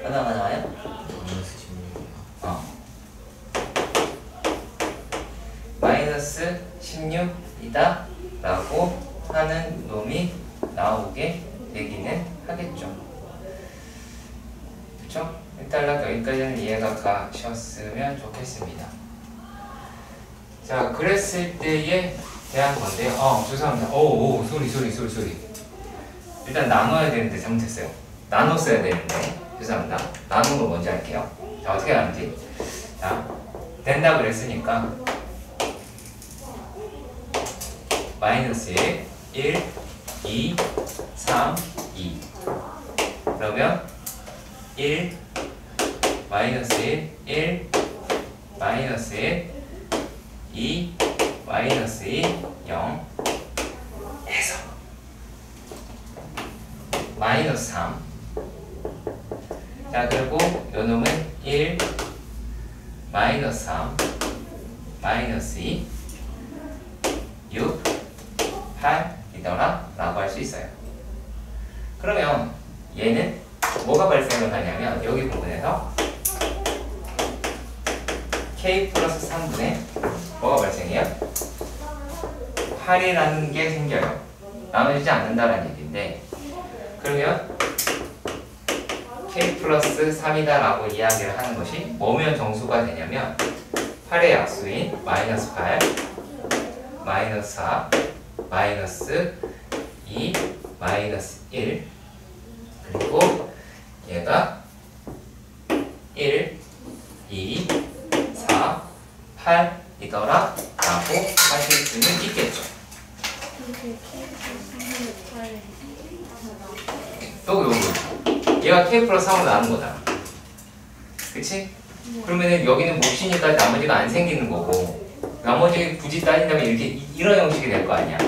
얼마가 나와요? 마이너스 16이다 라고 하는 놈이 나오게 되기는 하겠죠. 그쵸? 일단 여기까지는 이해가 가셨으면 좋겠습니다. 자, 그랬을 때에 대한 건데요. 죄송합니다. 소리. 일단 나눠야 되는데 잘못했어요. 나눴어야 되는데 죄송합니다. 나눈 거 뭔지 할게요. 자, 어떻게 하는지. 자, 된다 그랬으니까 마이너스 1, 1, 2, 3, 2 그러면 1, 마이너스 1, 1, 마이너스 1, 2, 마이너스 2, 0 해서 마이너스 3 자, 그리고 요 놈은 1, 마이너스 3, 마이너스 2, 6, 8이더라 라고 할 수 있어요. 그러면 얘는 뭐가 발생을 하냐면 여기 부분에서 K 플러스 3분의 뭐가 발생해요? 8이라는 게 생겨요. 나눠지지 않는다라는 얘기인데 그러면 K 플러스 3이다 라고 이야기를 하는 것이 뭐면 정수가 되냐면 8의 약수인 마이너스 8 마이너스 4 마이너스 2 마이너스 1 그리고 얘가 1 2 4 8이더라 라고 하실 수는 있겠죠. 또 요거 얘가 K 플러스 3으로 나눈 거잖아. 그치? 그러면은 여기는 몫이니까 나머지가 안 생기는 거고 나머지 굳이 따진다면 이렇게 이런 형식이 될 거 아니야.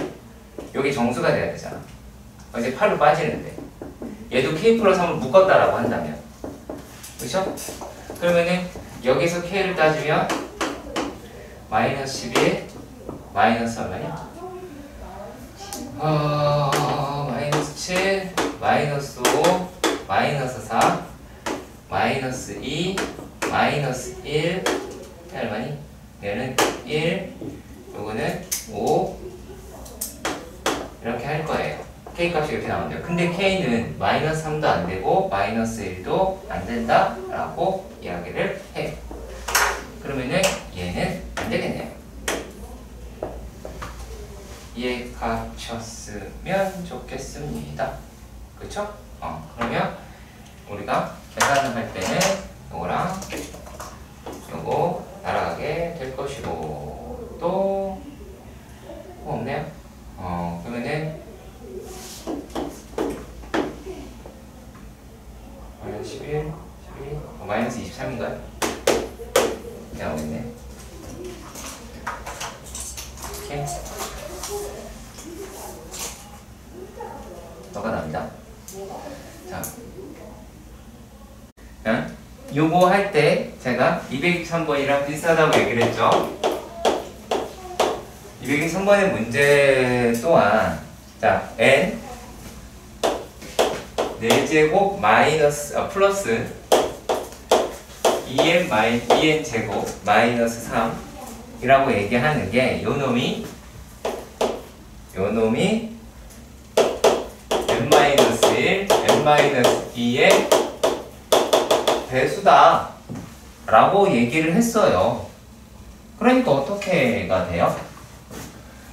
여기 정수가 돼야 되잖아. 이제 8로 빠지는데 얘도 K 플러스 3을 묶었다라고 한다면 그쵸? 그러면은 여기서 K를 따지면 마이너스 11 마이너스 얼마냐? 마이너스 7 마이너스 5 마이너스 4 마이너스 2, 마이너스 1, 얼마니? 얘는 1, 요거는 5 이렇게 할 거예요. K 값이 이렇게 나온대요. 근데 K는 마이너스 3도 안 되고 마이너스 1도 안 된다 라고 이야기를 해요. 그러면은 얘는 안 되겠네요. 이해 갖췄으면 좋겠습니다. 그쵸? 그러면 우리가 계산을 할 때는 요거랑 요거 날아가게 될 것이고 또 뭐 없네요? 그러면은 마이너스 11, 12, 마이너스 23인가요? 나오겠네. 이렇게 너가 나옵니다. 자, 요거 할 때 제가 223번이랑 비슷하다고 얘기를 했죠. 223번의 문제 또한 자 n 4제곱 마이너스 플러스 2n 제곱 마이너스 3이라고 얘기하는 게 요 놈이 n-1, n-2의 배수다 라고 얘기를 했어요. 그러니까 어떻게가 돼요?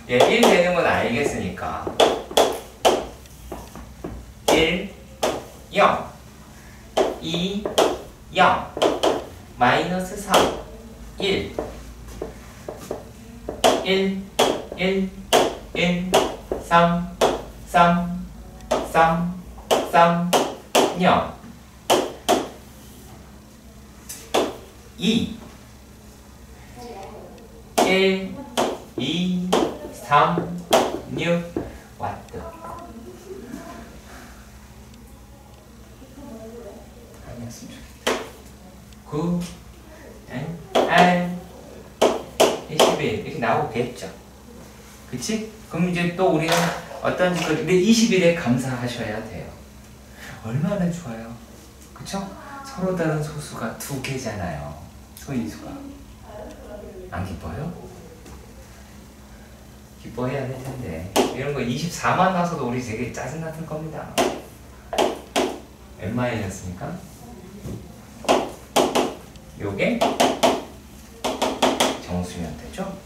얘 1 되는 건 알겠으니까 1, 0, 2, 0, 마이너스 3, 1, 1, 1, 1, 3, 3, 3, 3, 0, 2, 1, 2, 3, 6, 왔다. 아니었으면 좋겠다. 9, 8, 21 이렇게 나오겠죠. 그치? 그럼 이제 또 우리는 어떤 짓을 근데 21에 감사하셔야 돼요. 얼마나 좋아요. 그쵸? 서로 다른 소수가 2개잖아요. 소인수가. 안 기뻐요? 기뻐해야 될 텐데. 이런 거 24만 나서도 우리 되게 짜증났을 겁니다. n-였으니까 요게 정수면 되죠?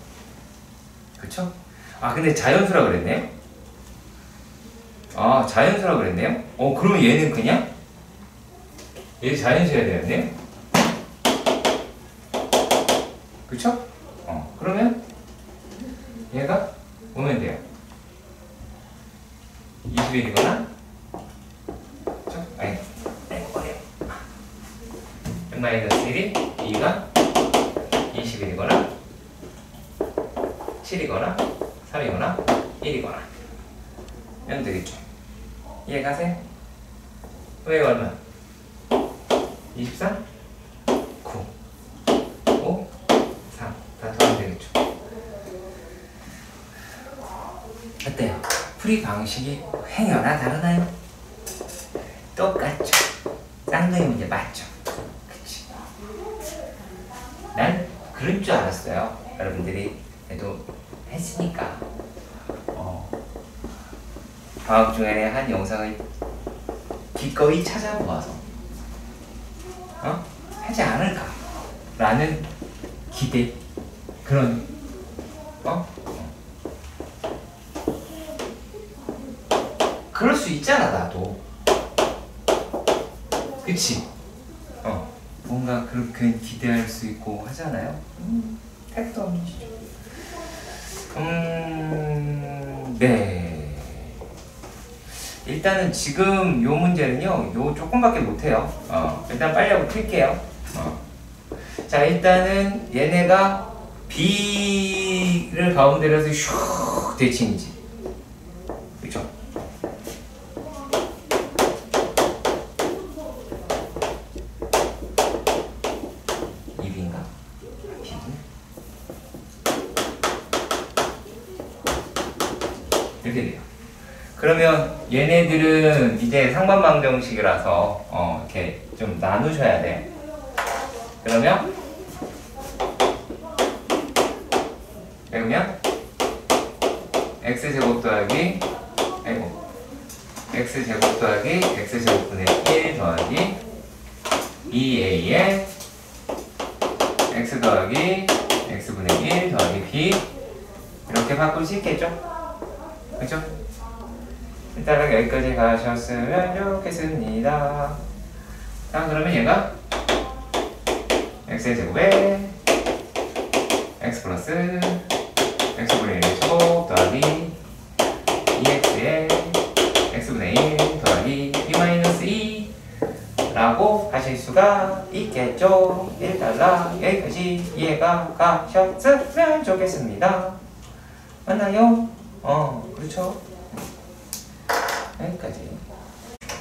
그쵸? 아 근데 자연수라 그랬네요? 아 자연수라 그랬네요? 그러면 얘는 그냥? 얘 자연수여야 되겠네요? 그쵸? 그러면 얘가 오면 돼요. 21이거나 그쵸? 아니 어려워. n-1이 2가 21이거나 7이거나 3이거나 1이거나 하면 되겠죠. 이해가세요? 여기가 얼마? 24? 9 5 3 다 더하면 되겠죠. 어때요? 풀이 방식이 행여나 다르나요? 똑같죠. 쌍둥이 문제 맞죠? 그치? 난 그럴 줄 알았어요. 여러분들이 그래도 했으니까 과학 중에 한 영상을 기꺼이 찾아보아서 하지 않을까 라는 기대 그런 그럴 수 있잖아 나도. 그치? 뭔가 그렇게 기대할 수 있고 하잖아요. 택도 없는 시죠. 네. 일단은 지금 요 문제는요, 요 조금밖에 못해요. 일단 빨리 하고 풀게요. 자, 일단은 얘네가 B를 가운데로 해서 슉 대칭이지. 그쵸? 입인가? B군? 이렇게 돼요. 그러면 얘네들은 이제 상반방정식이라서 이렇게 좀 나누셔야 돼. 그러면 x제곱 더하기 x제곱 더하기 x제곱분의 1 더하기 2a에 x 더하기 x분의 1 더하기 b 이렇게 바꿀 수 있겠죠? 그죠? 일단 여기까지 가셨으면 좋겠습니다. 자, 그러면 얘가 x의 제곱에 x 플러스 x분의 1의 제곱 더하기 2x의 x분의 1 더하기 b 마이너스 2 라고 하실 수가 있겠죠. 일단락 여기까지 이해가 가셨으면 좋겠습니다. 맞나요? 그렇죠. 여기까지.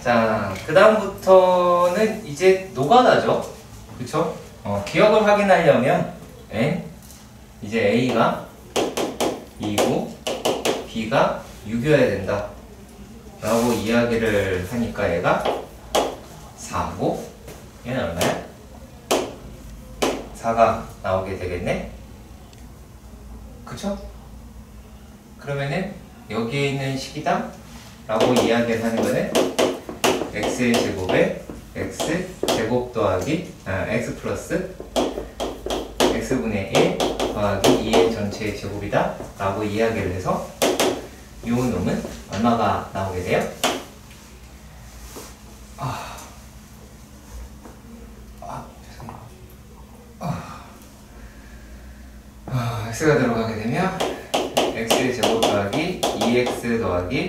자, 그 다음부터는 이제 노가다죠. 그쵸? 기억을 확인하려면 n 이제 a가 2고 b가 6이어야 된다 라고 이야기를 하니까 얘가 4고 얘는 얼마야? 4가 나오게 되겠네? 그쵸? 그러면은 여기에 있는 식이다 라고 이야기를 하는 거는 x의 제곱에 x 제곱 더하기 x 플러스 x분의 1 더하기 2의 전체의 제곱이다 라고 이야기를 해서 이 놈은 얼마가 나오게 돼요? x가 들어가게 되면 x의 제곱 더하기 2x 더하기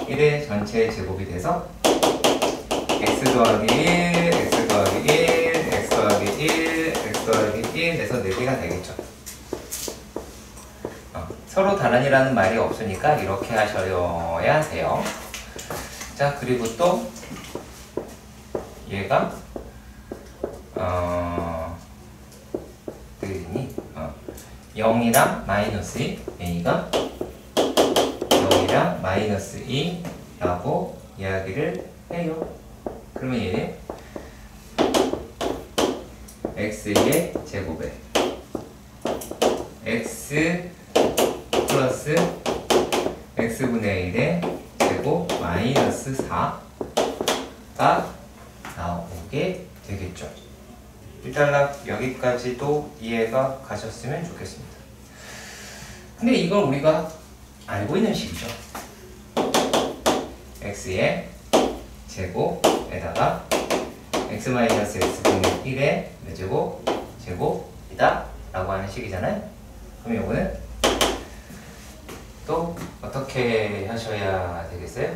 1의 전체의 제곱이 돼서 x 더하기 1, x 더하기 1, x 더하기 1, x 더하기 1 해서 4개가 되겠죠. 서로 다른이라는 말이 없으니까 이렇게 하셔야 돼요. 자, 그리고 또 얘가 어디니? 0이랑 마이너스 2, a가 0이랑 마이너스 2라고 이야기를 해요. 그러면 얘는 x의 제곱에 x 플러스 x분의 1의 제곱 마이너스 4가 나오게 되겠죠. 일단 여기까지도 이해가 가셨으면 좋겠습니다. 근데 이걸 우리가 알고 있는 식이죠. x의 제곱에다가 x 마이너스 x분의 1의 몇 제곱? 제곱이다 라고 하는 식이잖아요. 그럼 이거는 또 어떻게 하셔야 되겠어요?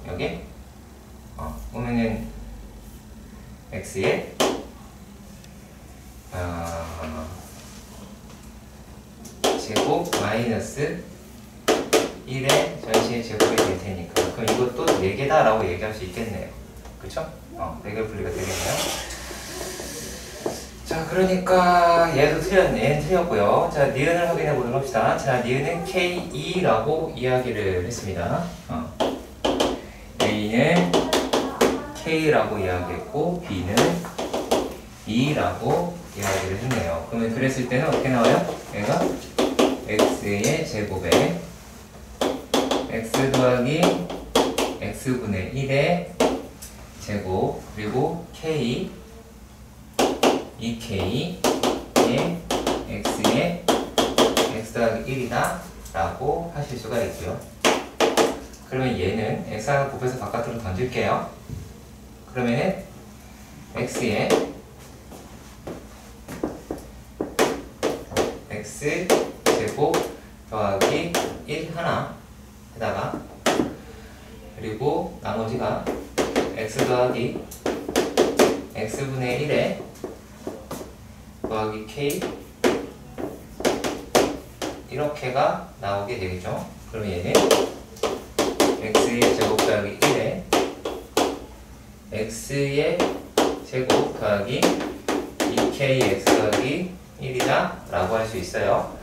여기 보면은 x의 제곱 마이너스 1의 전시의 제곱이 될 테니까 그럼 이것도 4개다 라고 얘기할 수 있겠네요. 그쵸? 4개 분리가 되겠네요. 자, 그러니까 얘도 얘는 틀렸고요. 자, 니은을 확인해 보도록 합시다. 자, 니은은 K2라고 이야기를 했습니다. A는 K라고 이야기했고 B는 2라고 이야기를 했네요. 그러면 그랬을 때는 어떻게 나와요? 얘가 X의 제곱에 X 더하기 X분의 1의 제곱 그리고 K 2K의 X의 X 더하기 1이다 라고 하실 수가 있고요. 그러면 얘는 X 하나 곱해서 바깥으로 던질게요. 그러면은 X의 X 제곱 더하기 1 하나 에다가 그리고 나머지가 X 더하기 X분의 1에 더하기 K 이렇게가 나오게 되겠죠. 그러면 얘는 X의 제곱 더하기 1에 X의 제곱 더하기 2KX 더하기 1이다 라고 할 수 있어요.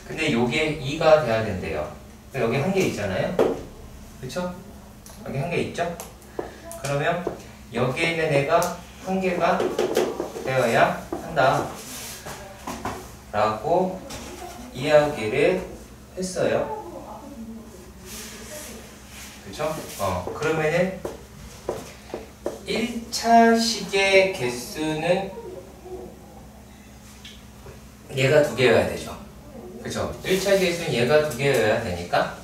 근데 요게 2가 돼야 된대요. 여기 한 개 있잖아요. 그쵸? 여기 한 개 있죠? 그러면 여기에 있는 애가 한계가 되어야 한다 라고 이야기를 했어요. 그쵸? 그러면은 1차식의 개수는 얘가 2개여야 되죠. 그쵸? 1차 개수는 얘가 2개여야 되니까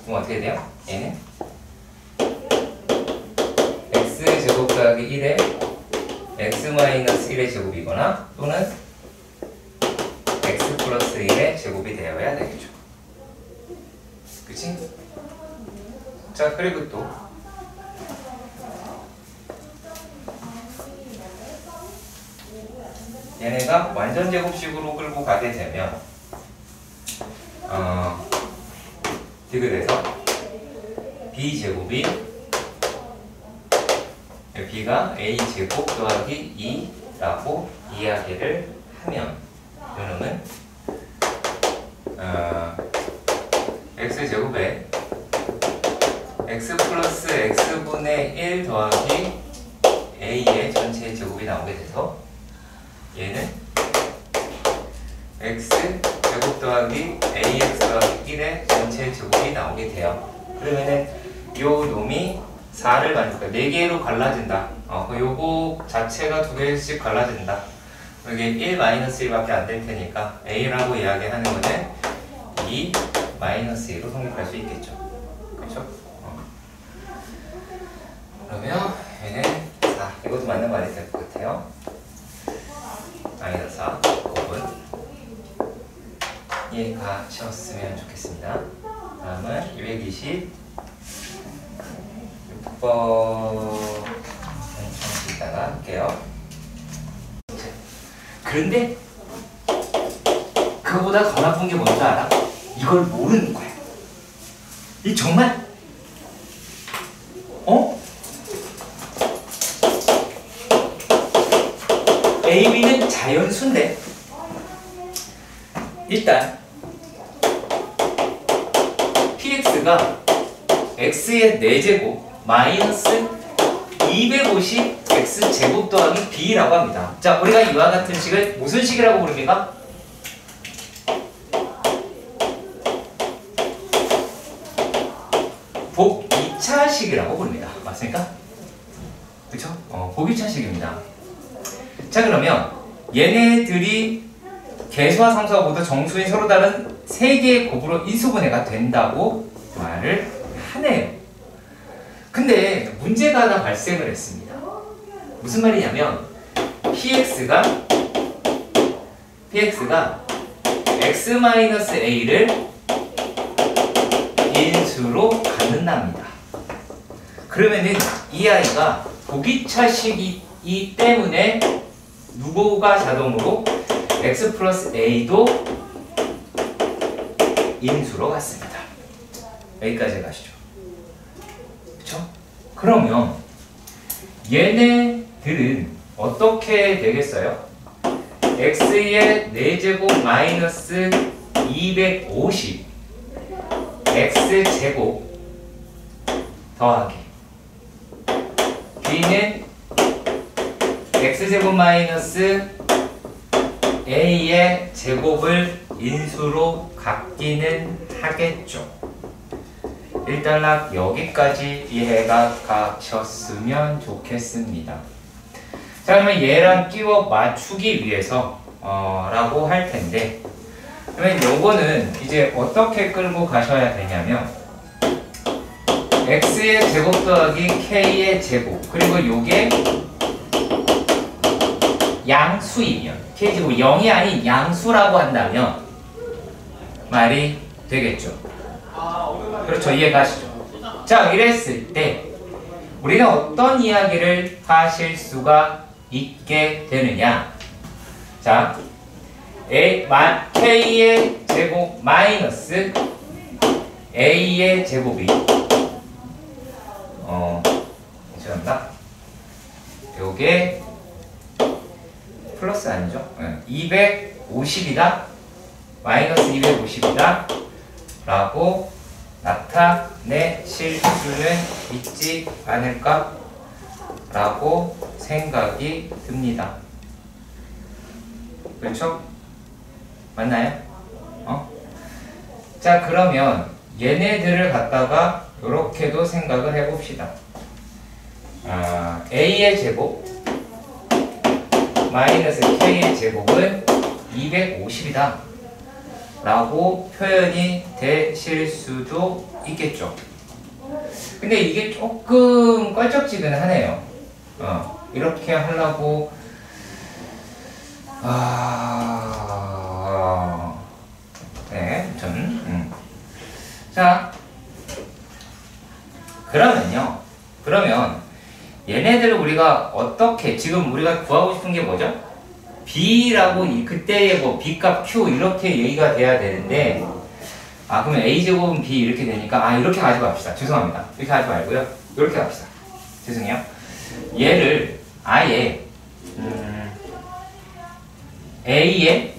그럼 어떻게 돼요? 얘는 x제곱 더하기 1에 x-1의 제곱이거나 또는 x 플러스 1의 제곱이 되어야 되겠죠. 그치? 자, 그리고 또 얘네가 완전 제곱식으로 끌고 가게 되면 디귿에서 b제곱이 b가 a제곱 더하기 2라고 이야기를 하면 이놈은 x제곱에 x 플러스 x분의 1 더하기 a의 전체 제곱이 나오게 돼서 얘는 x 제곱 더하기 ax 더하기 1의 전체 제곱이 나오게 돼요. 그러면은 요 놈이 4를 가니까 4개로 갈라진다. 요거 자체가 2개씩 갈라진다. 여기 1-1밖에 안 될 테니까 a라고 이야기하는 거는 2-2로 성립할 수 있겠죠. 그렇죠? 그러면 얘는 4. 이것도 맞는 말이 될 것 같아요. 마이너스 4 곱은 얘가 쳤으면 좋겠습니다. 다음은 226번 이따가 할게요. 그런데 그거보다 더 나쁜 게 뭔지 알아? 이걸 모르는 거야. 이 정말 AB는 자연수인데 일단 PX가 X의 4제곱 마이너스 250 X제곱 더하기 B라고 합니다. 자, 우리가 이와 같은 식을 무슨 식이라고 부릅니까? 복2차식이라고 부릅니다. 맞습니까? 그쵸? 복2차식입니다. 자, 그러면 얘네들이 개수와 상수와 모두 정수인 서로 다른 3개의 곱으로 인수분해가 된다고 말을 하네요. 근데 문제가 하나 발생을 했습니다. 무슨 말이냐면 PX가 X-A를 인수로 갖는답니다. 그러면은 이 아이가 복이차식이기 때문에 누구가 자동으로 x 플러스 a도 인수로 갔습니다. 여기까지 가시죠. 그쵸? 그러면 얘네들은 어떻게 되겠어요? x의 4제곱 마이너스 250 x제곱 더하기 b는 x제곱 마이너스 a의 제곱을 인수로 갖기는 하겠죠. 일단락 여기까지 이해가 가셨으면 좋겠습니다. 자, 그러면 얘랑 끼워 맞추기 위해서 라고 할 텐데, 그러면 요거는 이제 어떻게 끌고 가셔야 되냐면 x의 제곱 더하기 k의 제곱, 그리고 요게 양수이면 k제곱 0이 아닌 양수라고 한다면 말이 되겠죠. 그렇죠. 이해가시죠? 자, 이랬을 때 우리는 어떤 이야기를 하실 수가 있게 되느냐. 자, k의 제곱 마이너스 a의 제곱이 죄송합니다. 요게 플러스 아니죠? 250이다 마이너스 250이다 라고 나타내실 수는 있지 않을까 라고 생각이 듭니다. 그렇죠? 맞나요? 자, 그러면 얘네들을 갖다가 이렇게도 생각을 해봅시다. A의 제곱 마이너스 K의 제곱은 250이다 라고 표현이 되실 수도 있겠죠. 근데 이게 조금 껄쩍지근하네요. 이렇게 하려고 네, 자, 그러면 얘네들을 우리가 어떻게 지금 우리가 구하고 싶은 게 뭐죠? B라고 그때의 뭐 B값 Q 이렇게 얘기가 돼야 되는데 그러면 A제곱은 B 이렇게 되니까 이렇게 가지고 갑시다. 죄송합니다. 이렇게 하지 말고요. 이렇게 갑시다. 죄송해요. 얘를 아예 A의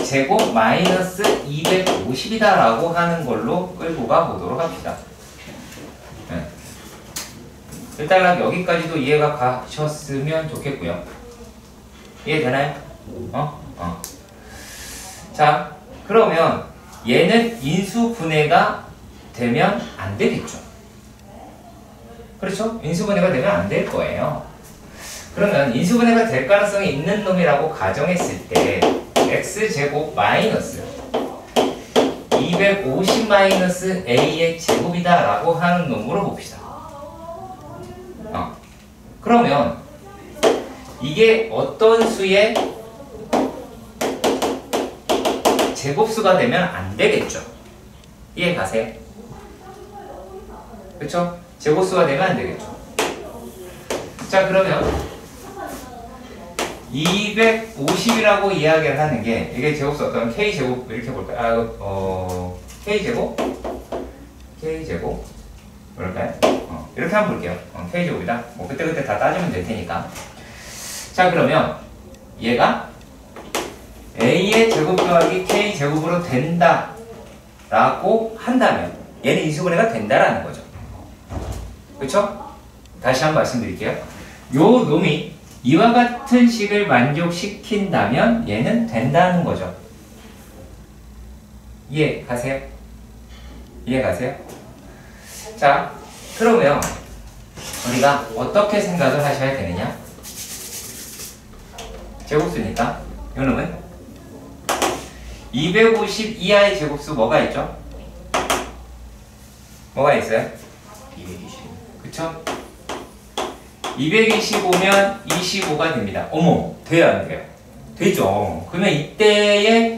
제곱 마이너스 250이다 라고 하는 걸로 끌고 가보도록 합시다. 일단 여기까지도 이해가 가셨으면 좋겠고요. 이해되나요? 자, 그러면 얘는 인수분해가 되면 안 되겠죠. 그렇죠? 인수분해가 되면 안 될 거예요. 그러면 인수분해가 될 가능성이 있는 놈이라고 가정했을 때 x제곱 마이너스 250 마이너스 a의 제곱이다 라고 하는 놈으로 봅시다. 그러면 이게 어떤 수의 제곱수가 되면 안 되겠죠. 이해 가세요? 그쵸? 제곱수가 되면 안 되겠죠. 자, 그러면 250이라고 이야기를 하는 게 이게 제곱수 어떤 K제곱 이렇게 볼까요? K제곱? 뭐랄까요? 이렇게 한번 볼게요. K제곱이다. 뭐 그때그때 다 따지면 될 테니까. 자, 그러면 얘가 A의 제곱 더하기 K제곱으로 된다 라고 한다면 얘는 인수분해가 된다라는 거죠. 그쵸? 다시 한번 말씀드릴게요. 요 놈이 이와 같은 식을 만족시킨다면 얘는 된다는 거죠. 이해 가세요? 자, 그러면 우리가 어떻게 생각을 하셔야 되느냐? 제곱수니까 이놈은 250 이하의 제곱수 뭐가 있죠? 뭐가 있어요? 220. 그쵸? 225면 25가 됩니다. 어머, 돼요, 안 돼요? 되죠. 그러면 이때의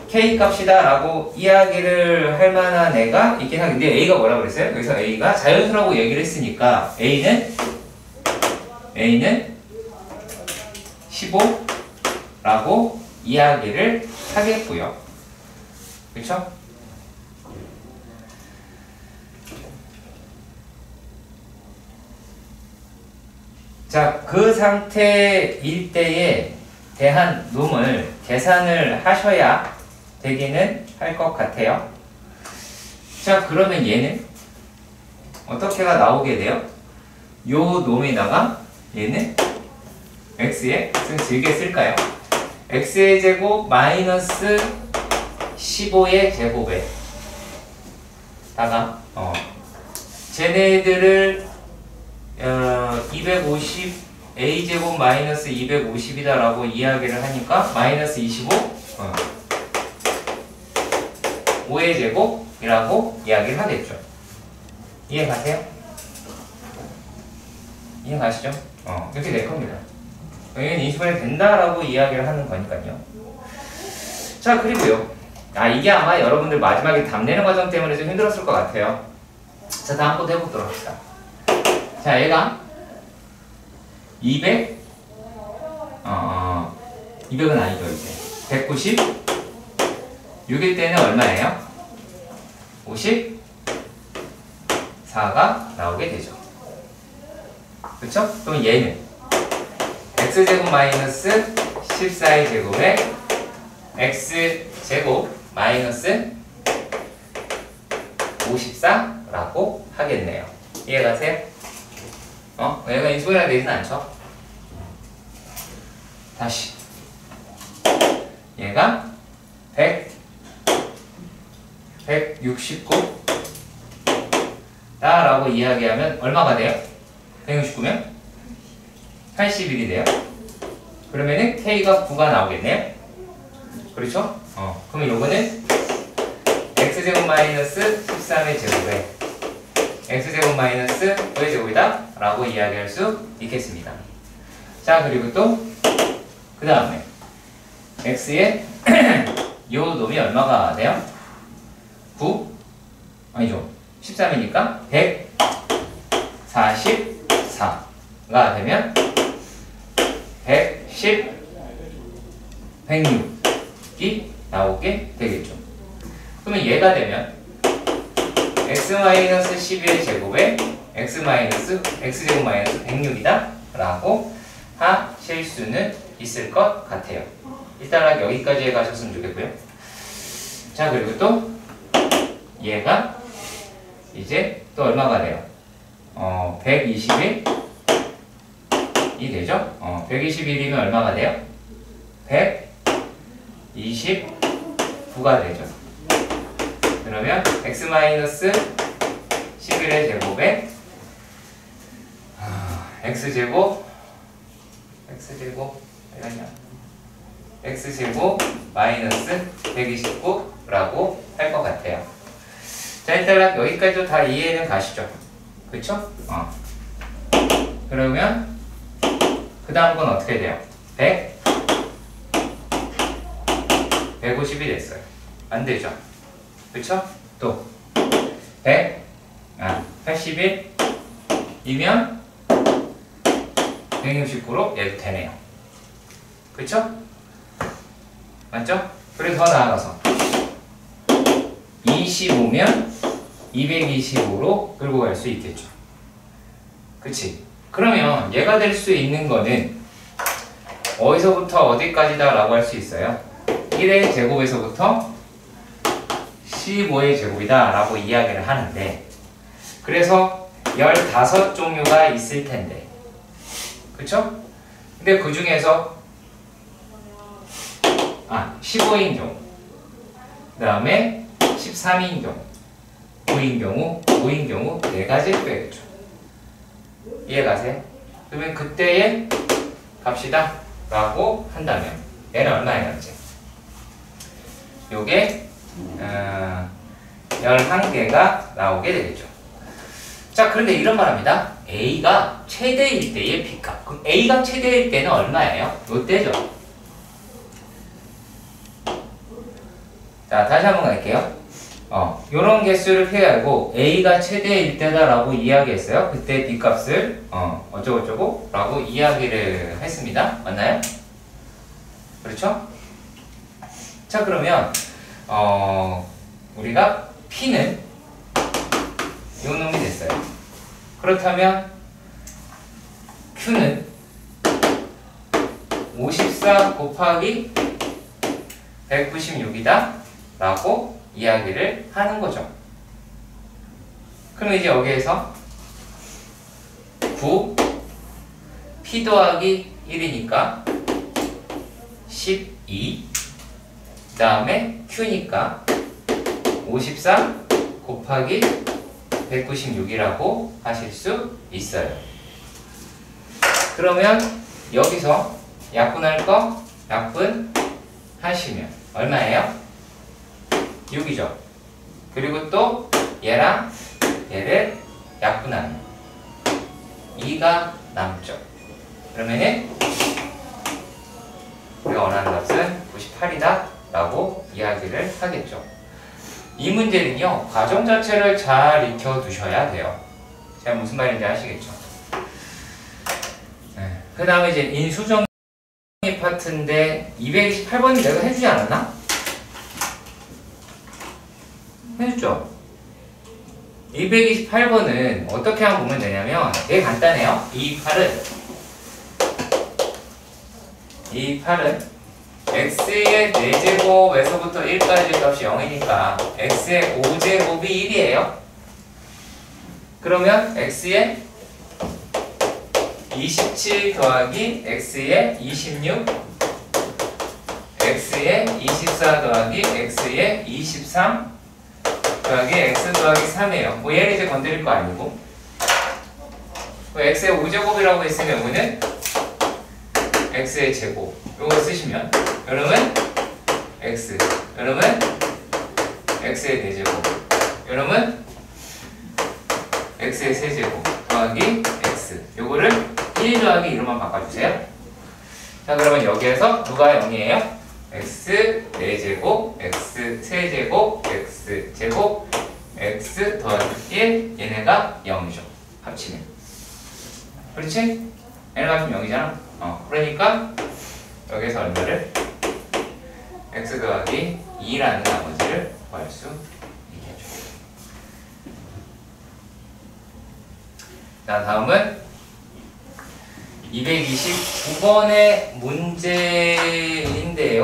K값이다 라고 이야기를 할 만한 애가 있긴 하겠는데 A가 뭐라 그랬어요? 여기서 A가 자연수라고 얘기를 했으니까 A는 15 라고 이야기를 하겠고요. 그쵸? 자, 그 상태일 때에 대한 놈을 계산을 하셔야 되기는 할 것 같아요. 자, 그러면 얘는 어떻게가 나오게 돼요? 요 놈에다가 얘는 x의 좀 길게 쓸까요? x의 제곱 마이너스 15의 제곱에 다가 쟤네들을 250 a제곱 마이너스 250이다 라고 이야기를 하니까 마이너스 25 5의 제곱이라고 이야기를 하겠죠. 이해 가세요? 이해 가시죠? 이렇게 될 겁니다. 여기는 인수분해 된다라고 이야기를 하는 거니까요. 자, 그리고요. 이게 아마 여러분들 마지막에 답 내는 과정 때문에 좀 힘들었을 것 같아요. 자, 다음 것도 해보도록 합시다. 자, 얘가 200, 200은 아니죠, 이제. 190, 6일 때는 얼마예요? 54가 나오게 되죠. 그쵸? 그럼 얘는 x제곱 마이너스 14의 제곱에 x제곱 마이너스 54라고 하겠네요. 이해가세요? 얘가 인수분해가 되진 않죠. 다시 얘가 169 라고 이야기하면 얼마가 돼요? 169면 81이 돼요. 그러면은 K가 9가 나오겠네요. 그렇죠? 그러면 요거는 x제곱 마이너스 13의 제곱에 x제곱 마이너스 5의 제곱이다 라고 이야기할 수 있겠습니다. 자, 그리고 또 그 다음에 x의 요 놈이 얼마가 돼요? 9? 아니죠. 13이니까 144가 되면 106이 나오게 되겠죠. 그러면 얘가 되면 x-11의 제곱에 x제곱 마이너스 106이다 라고 하실 수는 있을 것 같아요. 일단 여기까지 가셨으면 좋겠고요. 자, 그리고 또 얘가 이제 또 얼마가 돼요? 121이 되죠? 121이면 얼마가 돼요? 129가 되죠. 그러면 x-11의 제곱에 x제곱 마이너스 129라고 할 것 같아요. 자, 일단 여기까지도 다 이해는 가시죠? 그쵸? 그러면 그 다음 건 어떻게 돼요? 150이 됐어요. 안 되죠? 그쵸? 또 81이면 169로 얘도 되네요. 그쵸? 맞죠? 그래서 더 나아가서 25면 225로 끌고 갈 수 있겠죠. 그치? 그러면 얘가 될 수 있는 거는 어디서부터 어디까지다 라고 할 수 있어요? 1의 제곱에서부터 15의 제곱이다 라고 이야기를 하는데, 그래서 15종류가 있을 텐데, 그쵸? 근데 그 중에서 15인 경우, 그 다음에 13인 경우, 5인 경우 4가지를 빼겠죠. 이해가세요? 그러면 그때의 값이다 라고 한다면 얘는 얼마예요? 이제 요게 11개가 나오게 되겠죠. 자, 그런데 이런 말 합니다. A가 최대일 때의 B값. 그럼 A가 최대일 때는 얼마예요? 요때죠. 자, 다시 한번 갈게요. 요런 개수를 피하고 A가 최대일 때다라고 이야기했어요. 그때 B값을 어쩌고저쩌고 라고 이야기를 했습니다. 맞나요? 그렇죠? 자, 그러면 우리가 P는 요 놈이 됐어요. 그렇다면 Q는 54 곱하기 196이다 라고 이야기를 하는 거죠. 그럼 이제 여기에서 9 P 더하기 1이니까 12, 그 다음에 Q니까 54 곱하기 196이라고 하실 수 있어요. 그러면 여기서 약분할 거 약분하시면 얼마예요? 6이죠. 그리고 또 얘랑 얘를 약분하면 2가 남죠. 그러면은 우리가 원하는 값은 98이다 라고 이야기를 하겠죠. 이 문제는요, 과정 자체를 잘 익혀두셔야 돼요. 제가 무슨 말인지 아시겠죠? 그 다음에 이제 인수정리 파트인데 228번이 내가 해주지 않았나? 해줬죠? 228번은 어떻게 하면 보면 되냐면 되게 간단해요. 이 팔은 x의 4제곱에서부터 1까지 값이 0이니까 x의 5제곱이 1이에요. 그러면 x의 27 더하기 x의 26 x의 24 더하기 x의 23 더하기 x 더하기 3이에요. 뭐 얘를 이제 건드릴 거 아니고 x의 5제곱이라고 했으면 여기는 x의 제곱 요거 쓰시면 여러분 x 여러분 x의 4제곱 여러분 x의 세제곱 더하기 x 요거를 1 더하기 2로만 바꿔주세요. 자 그러면 여기에서 누가 0이에요? x 4제곱 x 세제곱 x 제곱 x 더하기 1 얘네가 0이죠. 합치면 그렇지? 얘네가 합치면 0이잖아. 그러니까 여기서 얼마를? x 더하기 2라는 나머지를 구할 수 있겠죠. 자 다음은 229번의 문제인데요.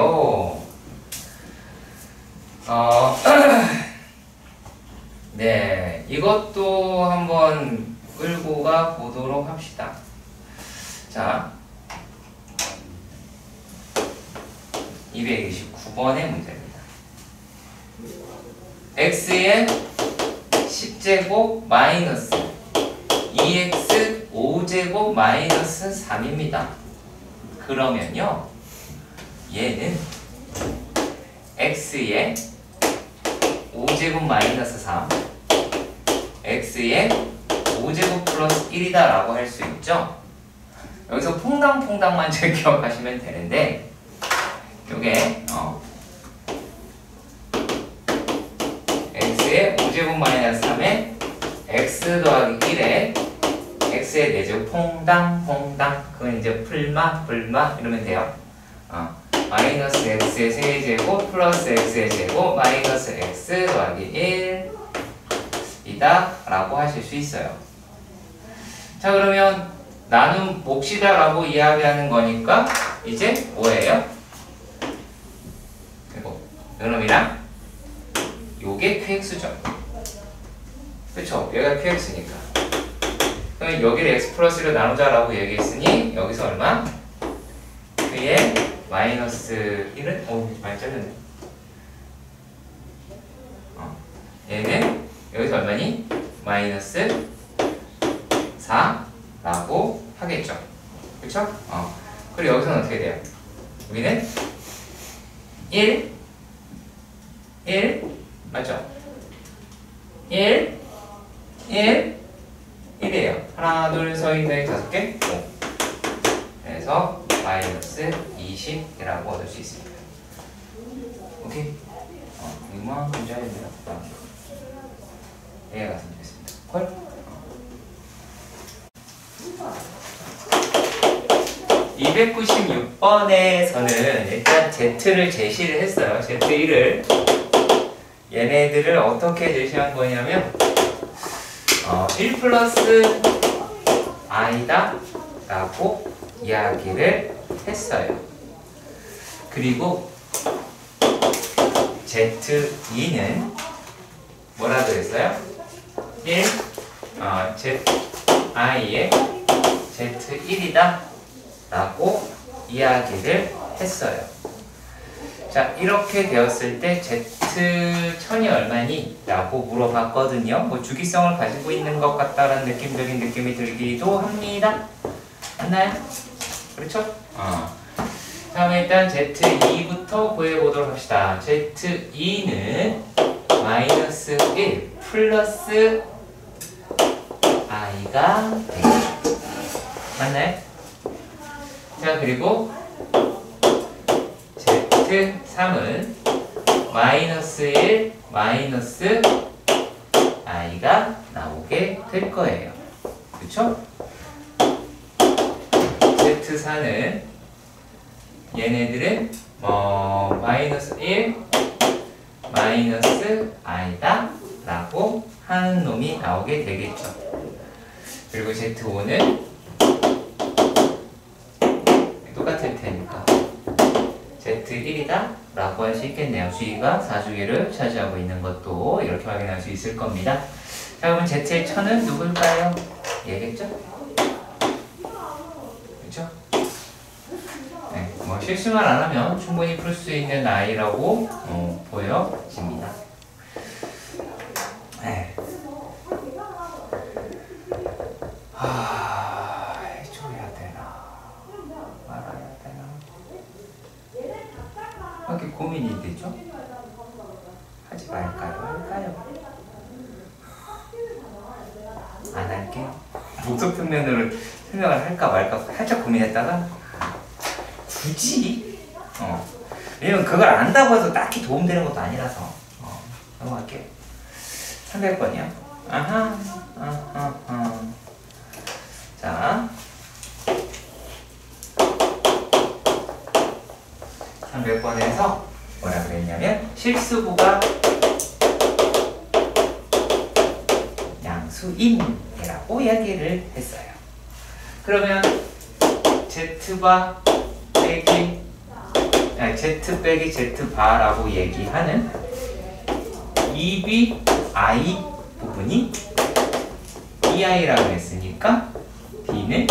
네, 이것도 한번 끌고 가 보도록 합시다. 자, 229번의 문제입니다. x의 10제곱 마이너스 2x 5제곱 마이너스 3입니다. 그러면요 얘는 x의 5제곱 마이너스 3 x의 5제곱 플러스 1이다 라고 할 수 있죠. 여기서 퐁당퐁당만 잘 기억하시면 되는데 요게 x의 5제곱 마이너스 3에 x 더하기 1에 x의 4제곱 퐁당퐁당 그건 이제 풀마 이러면 돼요. 마이너스 x의 세제곱 플러스 x의 제곱 마이너스 x 더하기 1 이다 라고 하실 수 있어요. 자 그러면 나눔 몫이다 라고 이야기하는 거니까 이제 뭐예요? 그리고 요놈이랑 요게 qx죠. 그쵸? 얘가 qx니까 그럼 여기를 x 플러스로 나누자 라고 얘기했으니 여기서 얼마? 그의 마이너스 1은? 많이 잘렸네. 얘는 여기서 얼마니? 마이너스 4 라고 하겠죠. 그쵸? 그리고 여기서는 어떻게 돼요? 여기는 1 맞죠? 1 1이에요. 하나, 둘, 서인, 넷, 5개, 5. 그래서 마이너스 20이라고 얻을 수 있습니다. 오케이? 이만큼 짜야 됩니다. 얘가 갔으면 되겠습니다. 콜? 296번에서는 일단 Z를 제시를 했어요. Z1을 얘네들을 어떻게 제시한 거냐면 1 플러스 i다 라고 이야기를 했어요. 그리고 Z2는 뭐라 그랬어요? 1 zi의 Z1이다 라고 이야기를 했어요. 자 이렇게 되었을 때 Z1000이 얼마니? 라고 물어봤거든요. 뭐 주기성을 가지고 있는 것 같다라는 느낌적인 느낌이 들기도 합니다. 맞나요? 그렇죠? 다음에 일단 Z2부터 구해보도록 합시다. Z2는 마이너스 1 플러스 i가 되겠죠. 맞나요? 자 그리고 Z3은 마이너스 1 마이너스 i가 나오게 될 거예요. 그쵸? Z4는 얘네들은 마이너스 1 마이너스 i다 라고 하는 놈이 나오게 되겠죠. 그리고 Z5는 똑같을 테니까 Z1이다 라고 할 수 있겠네요. G가 4주기를 차지하고 있는 것도 이렇게 확인할 수 있을 겁니다. 자 그러면 Z의 천은 누굴까요? 얘겠죠? 실수만 안 하면 충분히 풀 수 있는 아이라고 보여집니다. 네. 해줘야 되나 말아야 되나 이렇게 고민이 되죠? 하지 말까요? 안 할게요. 목적 평면으로 설명을 할까 말까 살짝 고민했다가 굳이? 왜냐면 그걸 안다고 해서 딱히 도움되는 것도 아니라서 넘어갈게요. 300번이요. 아하. 자 300번에서 뭐라 그랬냐면 실수부가 양수임이라고 이야기를 했어요. 그러면 Z바 빼기 Z 빼기 Z바라고 얘기하는 EB I 부분이 EI라고 했으니까 B는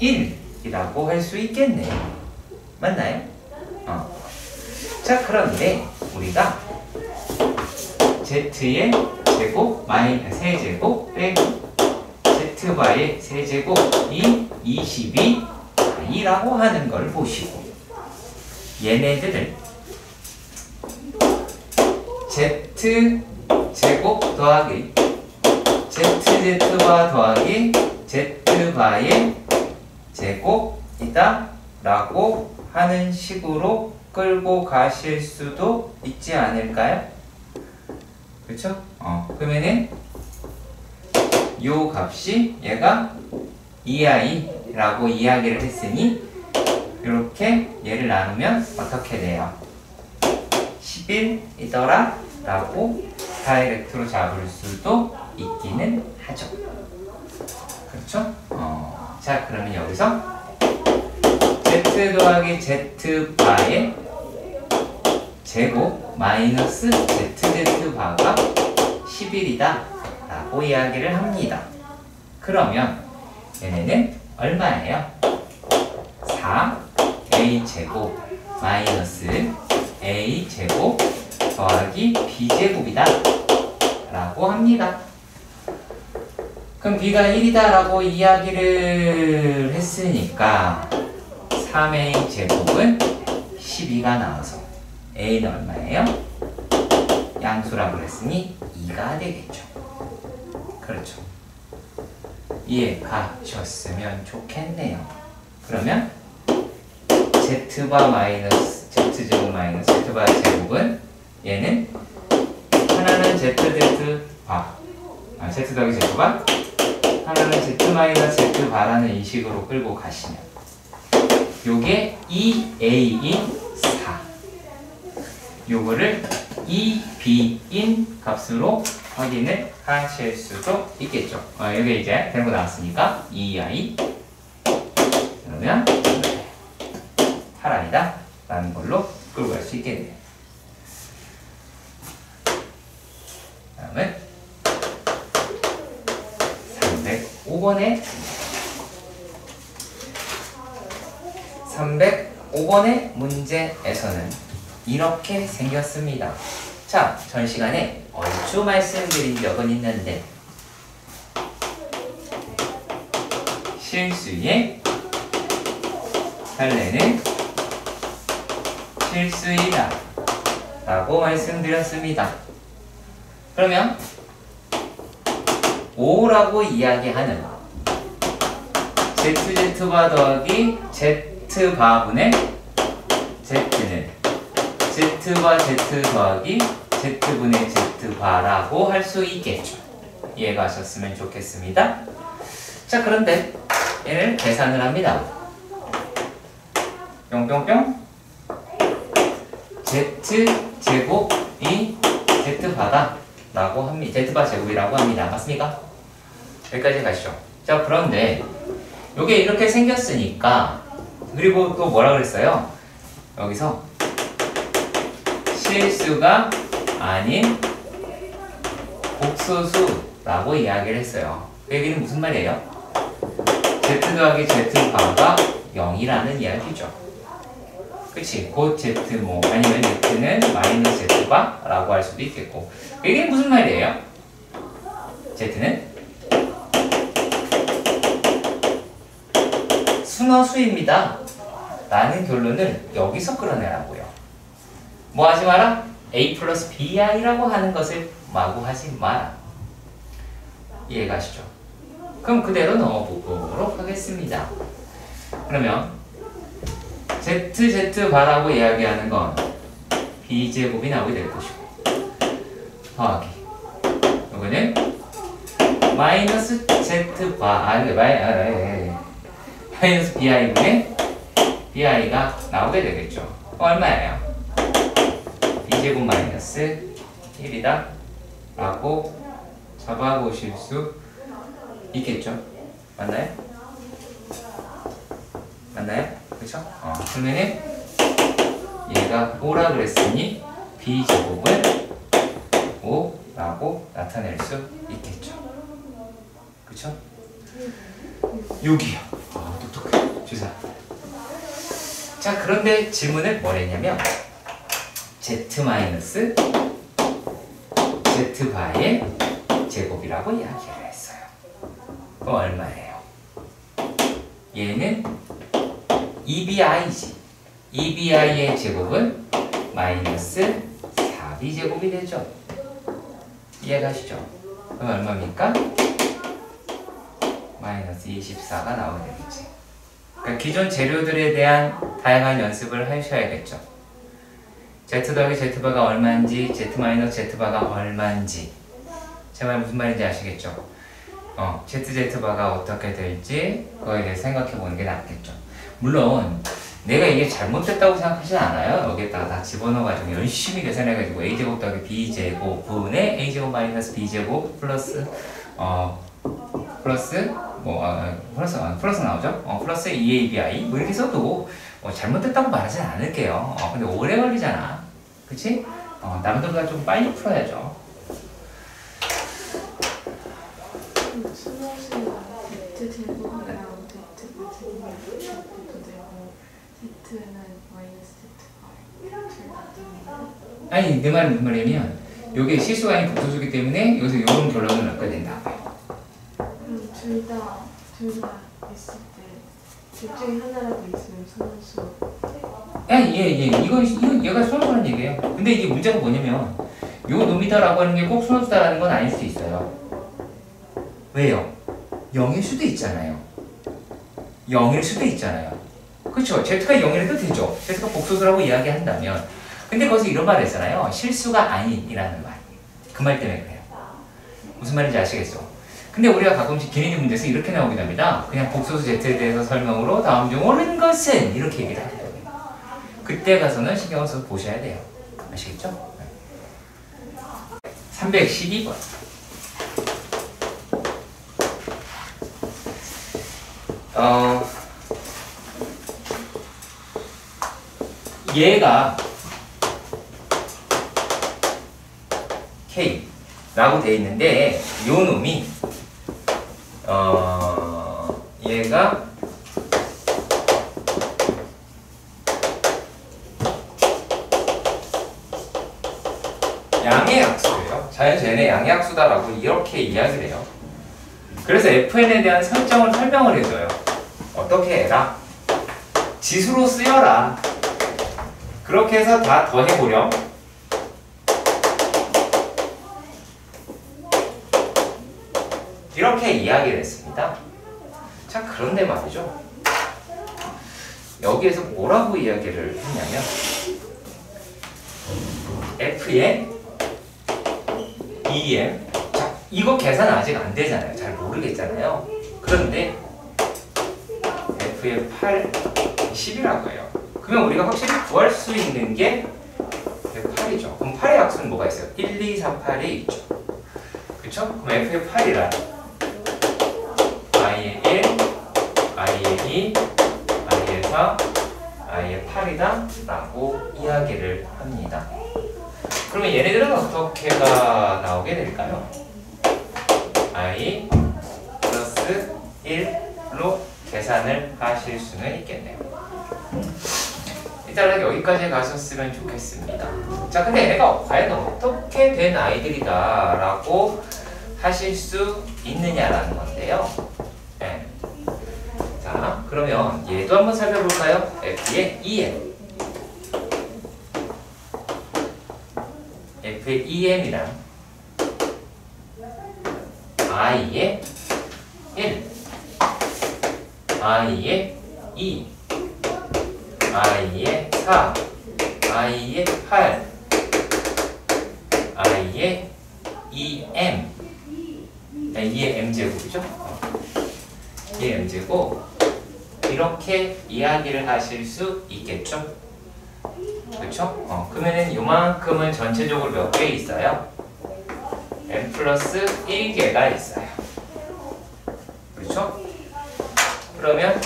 1이라고 할 수 있겠네요. 맞나요? 자, 그런데 우리가 Z의 제곱 마이너스 세제곱 빼기 Z바의 세제곱이 22i라고 하는 걸 보시고 얘네들을 Z제곱 더하기 ZZ바 더하기 Z바의 제곱이다 라고 하는 식으로 끌고 가실 수도 있지 않을까요? 그렇죠? 그러면은 요 값이 얘가 2i라고 이야기를 했으니 이렇게 얘를 나누면 어떻게 돼요? 11이더라 라고 다이렉트로 잡을 수도 있기는 하죠. 그렇죠? 자, 그러면 여기서 Z 더하기 Z바의 제곱 마이너스 ZZ바가 11이다 라고 이야기를 합니다. 그러면 얘네는 얼마예요? 4a제곱 마이너스 a제곱 더하기 b제곱이다 라고 합니다. 그럼 b가 1이다 라고 이야기를 했으니까 3a 제곱은 12가 나와서 a는 얼마예요? 양수라고 했으니 2가 되겠죠. 그렇죠. 이해 가셨으면 좋겠네요. 그러면 z바 마이너스 z제곱 마이너스 z바 제곱은 얘는 하나는 zz바 z 더하기 z바 하나는 z 마이너스 z바라는 인식으로 끌고 가시면 요게 2a인 4 요거를 2b인 값으로 확인을 하실 수도 있겠죠. 여기 이제 되는 거 나왔으니까 2i 그러면 8i다 라는 걸로 끌고 갈 수 있겠네요. 다음은 305번의 문제에서는 이렇게 생겼습니다. 자, 전 시간에 얼추 말씀드린 적은 있는데 실수의 할례는 실수이다 라고 말씀드렸습니다. 그러면 5라고 이야기하는 ZZ바 더하기 Z바분의 Z는 Z바 Z 더하기 Z분의 Z바라고 할 수 있겠죠. 이해가 하셨으면 좋겠습니다. 자, 그런데 얘를 계산을 합니다. 뿅뿅뿅 Z제곱이 Z바다 라고 합니다. Z바 제곱이라고 합니다. 맞습니까? 여기까지 가시죠. 자, 그런데 요게 이렇게 생겼으니까 그리고 또 뭐라 그랬어요? 여기서 실수가 아닌 복소수라고 이야기를 했어요. 그 얘기는 무슨 말이에요? Z 더하기 Z바가 0이라는 이야기죠. 그치? 곧 Z 뭐 아니면 Z는 마이너스 Z바라고 할 수도 있겠고. 이게 무슨 말이에요? Z는 순허수입니다 라는 결론을 여기서 끌어내라고요. 뭐 하지 마라? A 플러스 BI라고 하는 것을 마구 하지 마라. 이해가시죠? 그럼 그대로 넣어보도록 하겠습니다. 그러면 ZZ바라고 이야기하는 건 B제곱이 나오게 될 것이고, 더하기 이거는 마이너스 Z바 마이너스 BI분의 BI가 나오게 되겠죠. 얼마예요? B제곱 마이너스 1이다 라고 잡아보실 수 있겠죠? 맞나요? 맞나요? 그쵸? 그러면은 얘가 5라 그랬으니 B제곱은 5라고 나타낼 수 있겠죠. 그쵸? 여기요. 똑똑해. 주사. 자, 그런데 질문을 뭘 했냐면 Z 마이너스 Z바의 제곱이라고 이야기를 했어요. 그럼 얼마예요? 얘는 EBI지. EBI의 제곱은 마이너스 4B제곱이 되죠. 이해가시죠? 그럼 얼마입니까? 마이너스 24가 나오게 되겠지. 그러니까 기존 재료들에 대한 다양한 연습을 하셔야겠죠. Z 더하기 Z바가 얼마인지, Z 마이너스 Z바가 얼마인지, 제 말 무슨 말인지 아시겠죠? ZZ바가 어떻게 될지 그거에 대해 생각해 보는 게 낫겠죠. 물론 내가 이게 잘못됐다고 생각하진 않아요. 여기에다가 다 집어넣어가지고 열심히 계산해가지고 A제곱 더하기 B제곱 분의 A제곱 마이너스 B제곱 플러스 플러스 나오죠? 플러스 2ABI 뭐 이렇게 써도 잘못됐다고 말하진 않을게요. 근데 오래 걸리잖아. 그치? 남들보다 좀 빨리 풀어야죠. 순서수가 Z제곱이랑 Z가 제곱도 되고 Z는 마이너스 Z가 아니 내 말은 무슨 말이냐면 요게 실수가 아닌 복소수기 때문에 여기서 이런 결론을 얻게 된다. 그럼 둘 다 있을 때 둘 중에 하나라도 있으면 순서수. 이건 얘가 순서수라는 얘기예요. 근데 이게 문제가 뭐냐면 요 놈이다라고 하는 게 꼭 순서수다라는 건 아닐 수도 있어요. 왜요? 0일 수도 있잖아요. 0일 수도 있잖아요. 그렇죠? Z가 0이라도 되죠. Z가 복소수라고 이야기한다면. 근데 거기서 이런 말을 했잖아요. 실수가 아닌이라는 말. 그 말 때문에 그래요. 무슨 말인지 아시겠죠? 근데 우리가 가끔씩 기린이 문제에서 이렇게 나오긴 합니다. 그냥 복소수 Z에 대해서 설명으로 다음 중 옳은 것은 이렇게 얘기를 하거든요. 그때 가서는 신경을 써서 보셔야 돼요. 아시겠죠? 312번. 얘가 K라고 돼 있는데 요 놈이 얘가 양의 약수예요. 자연수의 양의 약수다라고 이렇게 이야기를 해요. 그래서 FN에 대한 설정을 설명을 해줘요. 어떻게 해라? 지수로 쓰여라. 그렇게 해서 다 더해보렴. 이렇게 이야기를 했습니다. 자, 그런데 말이죠. 여기에서 뭐라고 이야기를 했냐면 F의 EM. 자, 이거 계산 아직 안 되잖아요. 잘 모르겠잖아요. 그런데 F의 8, 10이라고 해요. 그러면 우리가 확실히 구할 수 있는 게 8이죠. 그럼 8의 약수는 뭐가 있어요? 1, 2, 4, 8이 있죠. 그쵸? 그럼 F의 8이란 I의 1, I의 2, I의 4, I의 8이다 라고 이야기를 합니다. 그러면 얘네들은 어떻게가 나오게 될까요? I 플러스 1로 계산을 하실 수는 있겠네요. 일단은 여기까지 가셨으면 좋겠습니다. 자, 근데 얘네가 과연 어떻게 된 아이들이다 라고 하실 수 있느냐라는 건데요. 네. 자, 그러면 얘도 한번 살펴볼까요? F의 EM. F의 EM이랑 I의 1, I의 2, I의 4, I의 8, I의 2M, 2의 M제곱이죠? 2의 M제곱. 이렇게 이야기를 하실 수 있겠죠? 그렇죠? 그러면은 요만큼은 전체적으로 몇 개 있어요? M 플러스 1개가 있어요. 그렇죠? 그러면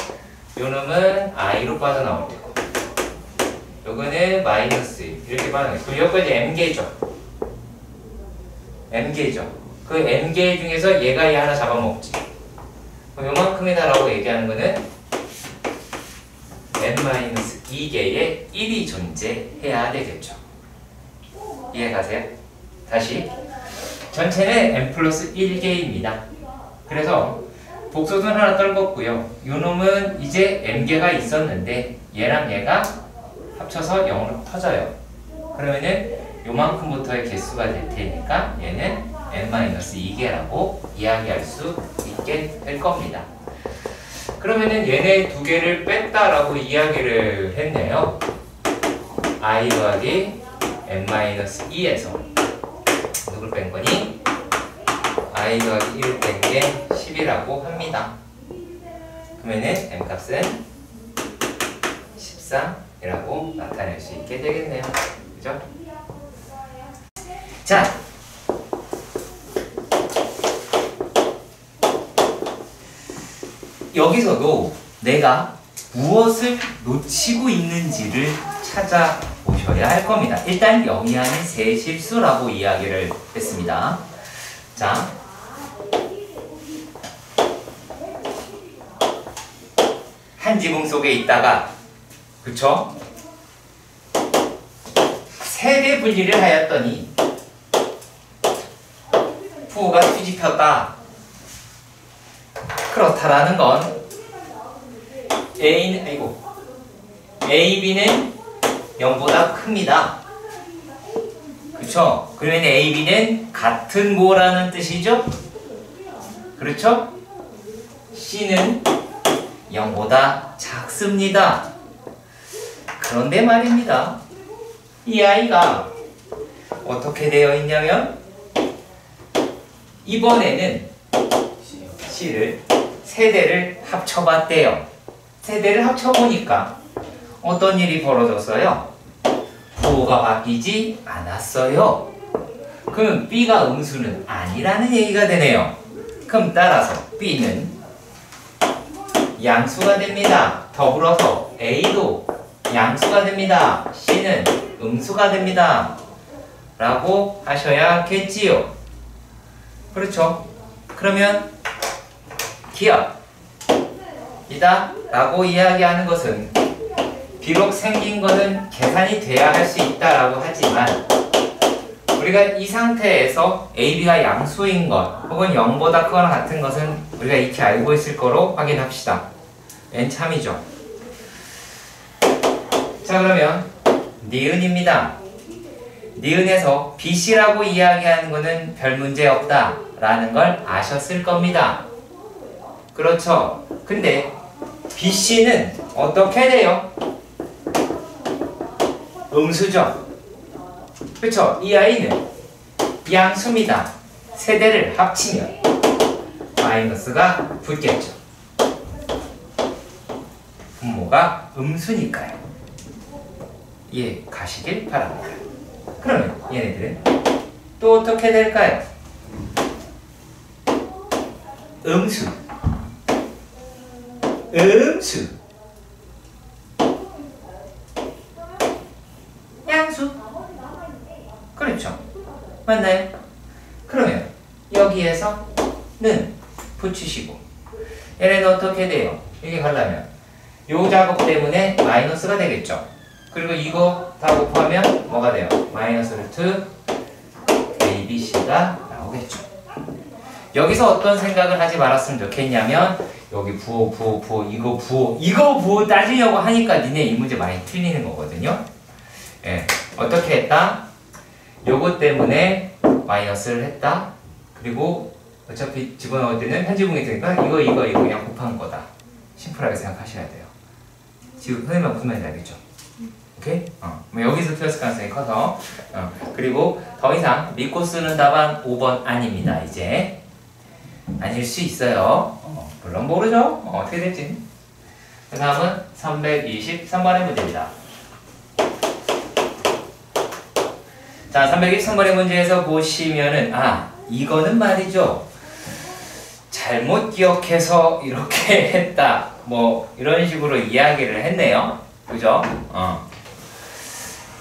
요 놈은 I로 빠져나올 테고 요거는 마이너스 1 이렇게 빠져나올 테고 여기까지 M개죠. M개죠. 그 M개 중에서 얘가 얘 하나 잡아먹지. 그럼 요만큼이다 라고 얘기하는 거는 n-2개의 1이 존재해야 되겠죠. 이해가세요? 다시 전체는 n 플러스 1개입니다. 그래서 복소는 하나 떨궜고요. 요 놈은 이제 n개가 있었는데 얘랑 얘가 합쳐서 0으로 터져요. 그러면은 요만큼부터의 개수가 될 테니까 얘는 n-2개라고 이야기할 수 있게 될 겁니다. 그러면은 얘네 두 개를 뺐다라고 이야기를 했네요. I 더하기 n-2에서 누굴 뺀 거니? I 더하기 1을 뺀 게 10이라고 합니다. 그러면은 m-값은 13이라고 나타낼 수 있게 되겠네요. 그죠? 자, 여기서도 내가 무엇을 놓치고 있는지를 찾아보셔야 할 겁니다. 일단 영희하는 세 실수라고 이야기를 했습니다. 자, 한 지붕 속에 있다가 그쵸? 세대 분리를 하였더니 부호가 뒤집혔다. 그렇다라는 건 A, B는 0보다 큽니다. 그렇죠? 그러면 A, B는 같은 뭐라는 뜻이죠? 그렇죠? C는 0보다 작습니다. 그런데 말입니다. 이 아이가 어떻게 되어 있냐면 이번에는 C를 세대를 합쳐봤대요. 세대를 합쳐보니까 어떤 일이 벌어졌어요? 부호가 바뀌지 않았어요. 그럼 B가 음수는 아니라는 얘기가 되네요. 그럼 따라서 B는 양수가 됩니다. 더불어서 A도 양수가 됩니다. C는 음수가 됩니다. 라고 하셔야겠지요. 그렇죠? 그러면 기업이다 라고 이야기하는 것은 비록 생긴 것은 계산이 돼야 할 수 있다라고 하지만 우리가 이 상태에서 AB가 양수인 것 혹은 0보다 크거나 같은 것은 우리가 익히 알고 있을 거로 확인합시다. n 참이죠. 자, 그러면 니은입니다. 니은에서 BC라고 이야기하는 것은 별 문제 없다 라는 걸 아셨을 겁니다. 그렇죠? 근데 BC는 어떻게 돼요? 음수죠? 그렇죠? 이 아이는 양수입니다. 세대를 합치면 마이너스가 붙겠죠. 분모가 음수니까요. 이해 가시길 바랍니다. 그러면 얘네들은 또 어떻게 될까요? 음수, 양수. 그렇죠? 맞나요? 그러면 여기에서는 붙이시고 얘네는 어떻게 돼요? 이게 가려면 요 작업 때문에 마이너스가 되겠죠. 그리고 이거 다 곱하면 뭐가 돼요? 마이너스 루트 ABC가 나오겠죠. 여기서 어떤 생각을 하지 말았으면 좋겠냐면 여기 부호 이거 부호 따지려고 하니까 니네 이 문제 많이 틀리는 거거든요. 예, 어떻게 했다? 요거 때문에 마이너스를 했다. 그리고 어차피 집어넣을 때는 편지분이 되니까 이거 그냥 곱한 거다. 심플하게 생각하셔야 돼요. 지금 선생님만 무슨 말인지 알겠죠? 오케이? 뭐 여기서 틀렸을 가능성이 커서 그리고 더 이상 믿고 쓰는 답안 5번 아닙니다. 이제 아닐 수 있어요. 물론 모르죠? 어떻게 될지. 그 다음은 323번의 문제입니다. 자, 323번의 문제에서 보시면은 이거는 말이죠. 잘못 기억해서 이렇게 했다. 뭐 이런 식으로 이야기를 했네요. 그죠?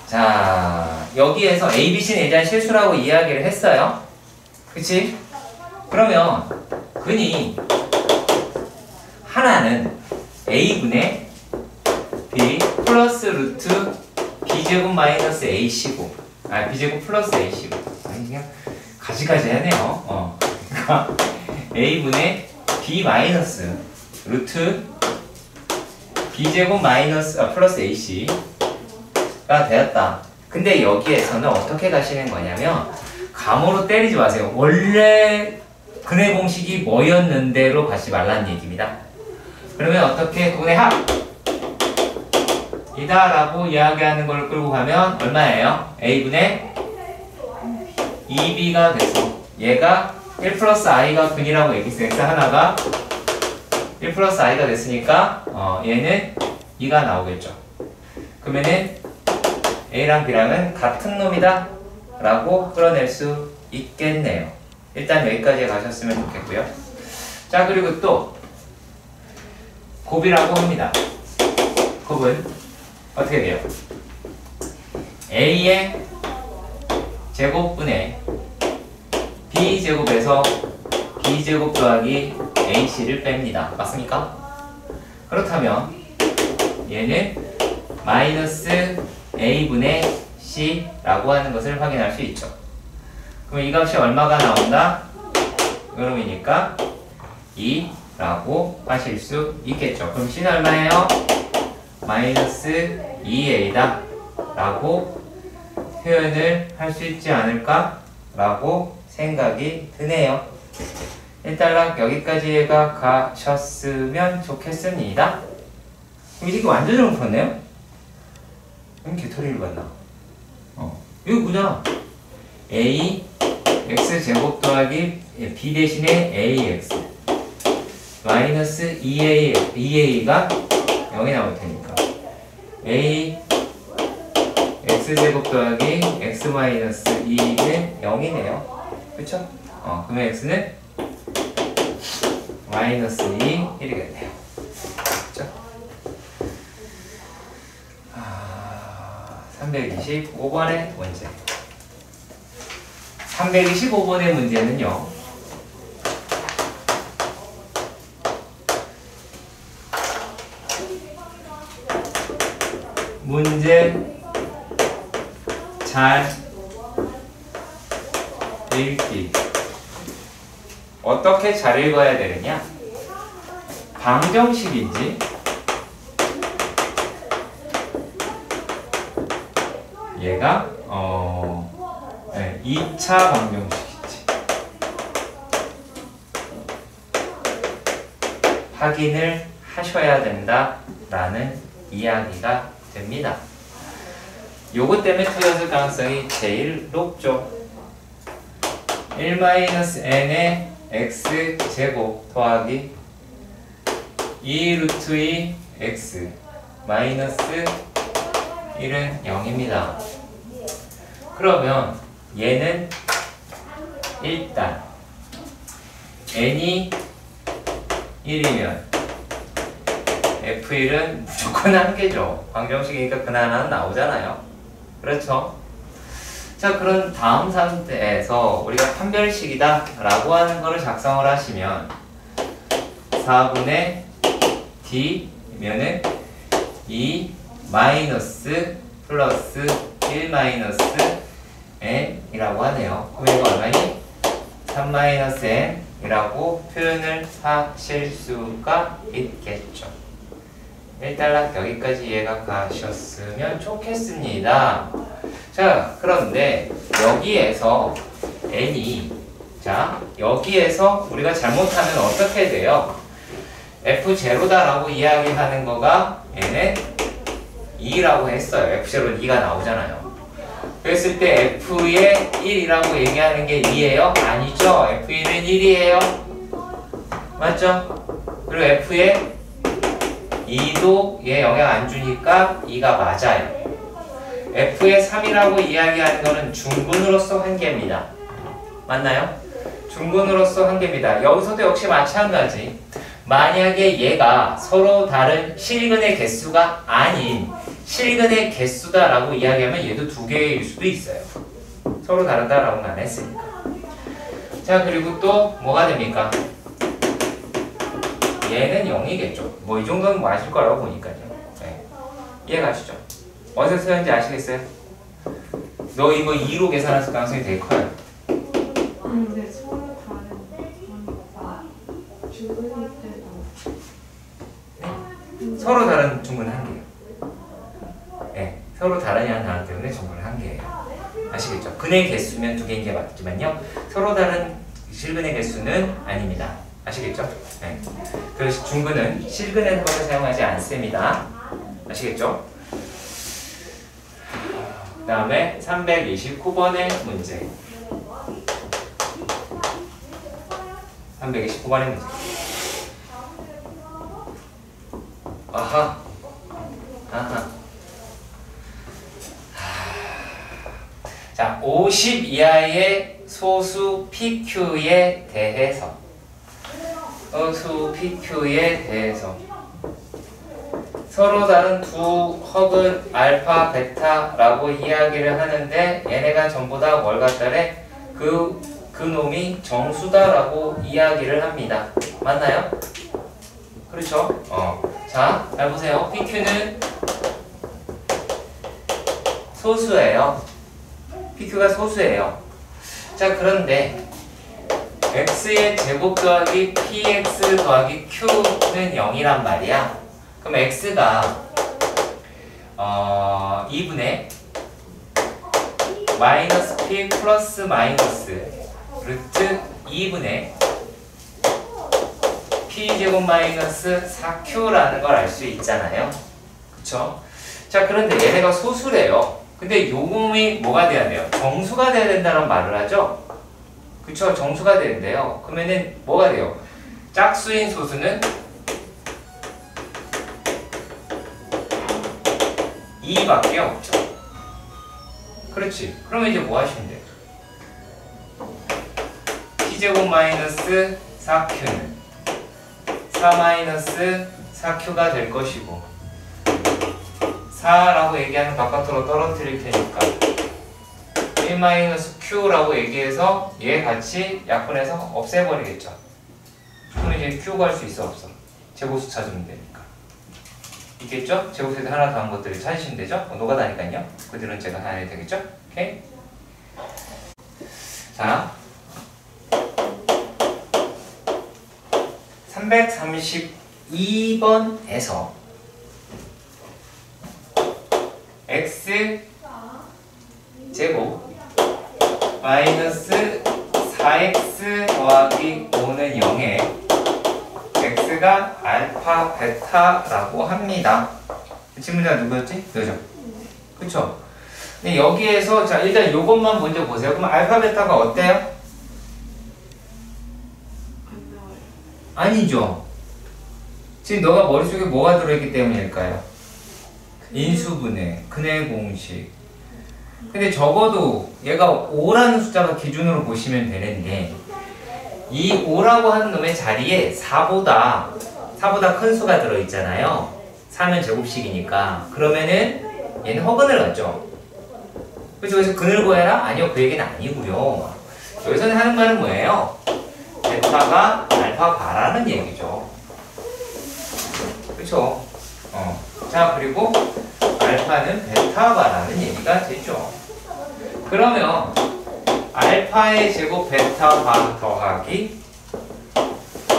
자, 여기에서 A, B, C는 일단 실수라고 이야기를 했어요. 그치? 그러면 근이 하나는 A분의 B 플러스 루트 B제곱 마이너스 A시고 B제곱 플러스 A시고 그냥 가지가지 하네요. 그러니까 A분의 B 마이너스 루트 B제곱 마이너스 플러스 AC가 되었다. 근데 여기에서는 어떻게 가시는 거냐면 감으로 때리지 마세요. 원래 근의 공식이 뭐였는데로 가지 말라는 얘기입니다. 그러면 어떻게 분의 합 이다 라고 이야기하는 걸 끌고 가면 얼마예요? A분의 2B가 돼서 얘가 1 플러스 I가 근이라고 얘기했어요. X 하나가 1 플러스 I가 됐으니까 얘는 2가 나오겠죠. 그러면은 A랑 B랑은 같은 놈이다 라고 끌어낼 수 있겠네요. 일단 여기까지 가셨으면 좋겠고요. 자, 그리고 또 곱이라고 합니다. 곱은 어떻게 돼요? A의 제곱분의 B제곱에서 B제곱 더하기 AC를 뺍니다. 맞습니까? 그렇다면 얘는 마이너스 A분의 C라고 하는 것을 확인할 수 있죠. 그럼 이 값이 얼마가 나온다? 이놈이니까 2라고 하실 수 있겠죠. 그럼 C는 얼마예요? 마이너스 2A다 라고 표현을 할 수 있지 않을까? 라고 생각이 드네요. 일단 여기까지가 가셨으면 좋겠습니다. 그럼 이게 완전으로 풀었네요? 개털이를 봤나? 이거 뭐냐? A x제곱 더하기 b 대신에 ax 마이너스 2a가 0이 나올 테니까 a x제곱 더하기 x 마이너스 2는 0이네요. 그쵸? 그러면 x는 마이너스 2, 1이겠네요. 그쵸? 325번의 문제. 325번의 문제는요. 문제 잘 읽기. 어떻게 잘 읽어야 되느냐? 방정식인지 얘가 2차 방정식인지 확인을 하셔야 된다라는 이야기가 됩니다. 요것 때문에 틀렸을 가능성이 제일 높죠. 1-n의 x제곱 더하기 2 루트 2 x 마이너스 1은 0입니다. 그러면 얘는 일단 n이 1이면 f1은 무조건 한 개죠. 방정식이니까 그 하나는 나오잖아요. 그렇죠? 자, 그런 다음 상태에서 우리가 판별식이다 라고 하는 거를 작성을 하시면 4분의 D면은 2 마이너스 플러스 1 마이너스 n이라고 하네요. 그럼 이거 얼마니? 3 마이너스 n이라고 표현을 하실 수가 있겠죠. 일단락 여기까지 이해가 가셨으면 좋겠습니다. 자, 그런데 여기에서 n이 자, 여기에서 우리가 잘못하면 어떻게 돼요? F0다라고 이야기하는 거가 얘는 2라고 했어요. F0는 2가 나오잖아요. 그랬을 때 F의 1이라고 얘기하는 게 2예요? 아니죠. F의 1은 1이에요. 맞죠? 그리고 F의 2도 얘 영향 안 주니까 2가 맞아요. F의 3이라고 이야기하는 거는 중근으로서 한계입니다. 맞나요? 중근으로서 한계입니다. 여기서도 역시 마찬가지. 만약에 얘가 서로 다른 실근의 개수가 아닌 실근의 개수다라고 이야기하면 얘도 두 개일 수도 있어요. 서로 다르다라고는 안 했으니까. 자, 그리고 또 뭐가 됩니까? 얘는 0이겠죠. 뭐 이 정도는 뭐 아실 거라고 보니까요. 네. 이해가시죠? 어디서 쓰는지 아시겠어요? 너 이거 2로 계산할 가능성이 되게 커요. 근데 서로 다른 거니까 중근일 때도 서로 다른 중근 한계예요. 네, 서로 다르냐는 단어 때문에 중근 한계예요. 아시겠죠? 근의 개수면 두 개인 게 맞지만요. 서로 다른 실근의 개수는 아닙니다. 아시겠죠? 네. 그래서 중근은 실근의 해법을 사용하지 않습니다. 아시겠죠? 그 다음에 329번의 문제. 329번의 문제. 아하. 자, 50 이하의 소수 PQ에 대해서 서로 다른 두 허근 알파, 베타라고 이야기를 하는데 얘네가 전부 다 뭘 갖다래? 그 놈이 정수다라고 이야기를 합니다. 맞나요? 그렇죠? 자, 잘 보세요. PQ는 소수예요. PQ가 소수예요. 자, 그런데 x의 제곱 더하기 px 더하기 q는 0이란 말이야. 그럼 x가 2분의 마이너스 p 플러스 마이너스 루트 2분의 p제곱 마이너스 4q라는 걸 알 수 있잖아요. 그쵸? 자, 그런데 얘네가 소수래요. 근데 요금이 뭐가 돼야 돼요? 정수가 돼야 된다는 말을 하죠? 그쵸? 정수가 되는데요. 그러면은 뭐가 돼요? 짝수인 소수는 2밖에 없죠. 그렇지. 그러면 이제 뭐 하시면 돼요? p제곱 마이너스 4q는 4 마이너스 4q가 될 것이고 4라고 얘기하는 바깥으로 떨어뜨릴 테니까 1 마이너스 q라고 얘기해서 얘 같이 약분해서 없애버리겠죠. 그럼 이제 q 구할 수 있어 없어? 제곱수 찾으면 되니까. 있겠죠? 제곱수에서 하나 더한 것들을 찾으시면 되죠? 노가다니까요. 그들은 제가 해야 되겠죠? 오케이? 자, 332번에서 x 제곱 마이너스 4x 더하기 5는 0에 x가 알파 베타라고 합니다. 질문자가 누구였지? 너죠? 그쵸? 근데 여기에서 자 일단 요것만 먼저 보세요. 그럼 알파 베타가 어때요? 안 나와요. 아니죠. 지금 너가 머릿속에 뭐가 들어있기 때문일까요? 인수분해, 근의 공식. 근데 적어도 얘가 5라는 숫자가 기준으로 보시면 되는데 이 5라고 하는 놈의 자리에 4보다 큰 수가 들어있잖아요. 4면 제곱식이니까. 그러면은 얘는 허근을 갖죠. 그렇죠? 그래서 근을 구해라? 아니요. 그 얘기는 아니고요. 여기서는 하는 말은 뭐예요? 베타가 알파 바라는 얘기죠. 그쵸? 자, 그리고 알파는 베타바라는 얘기가 되죠. 그러면 알파의 제곱 베타바 더하기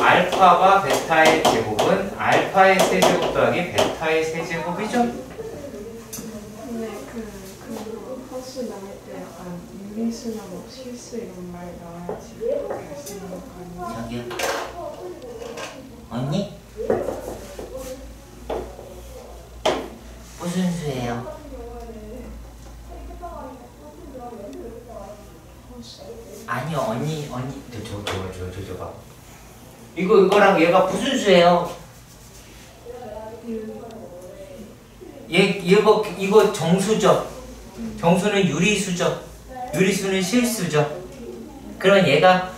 알파와 베타의 제곱은 알파의 세제곱 더하기 베타의 세제곱이죠? 근데 그 허수 나올 때 약간 유리수나 뭐 실수 이런 말 나와야지 알 수 있는 거 아니에요? 저기요. 언니? 무슨 수예요? 아니요, 언니, 저 봐. 이거랑 얘가 무슨 수예요? 이거 정수죠. 정수는 유리수죠. 유리수는 실수죠. 그럼 얘가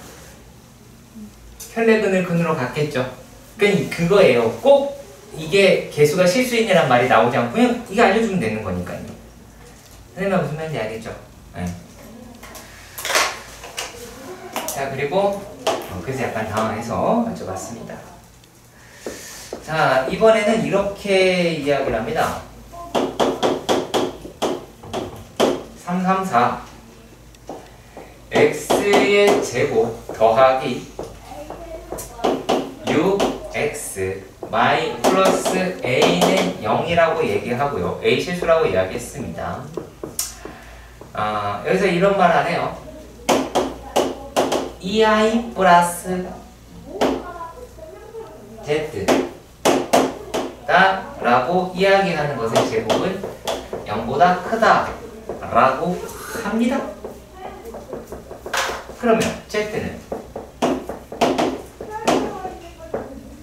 혈내근을 근으로 갖겠죠. 그거예요. 꼭 이게 개수가 실수인이란 말이 나오지 않고 그냥 이거 알려주면 되는 거니까요. 선생님 무슨 말인지 알겠죠? 네. 자, 그리고 그래서 약간 당황해서 여쭤봤습니다. 자, 이번에는 이렇게 이야기를 합니다. 334 x의 제곱 더하기 6x y 플러스 a는 0이라고 얘기하고요. a 실수라고 이야기했습니다. 여기서 이런 말 하네요. 2i 플러스 z다 라고 이야기하는 것의 제곱은 0보다 크다 라고 합니다. 그러면 z는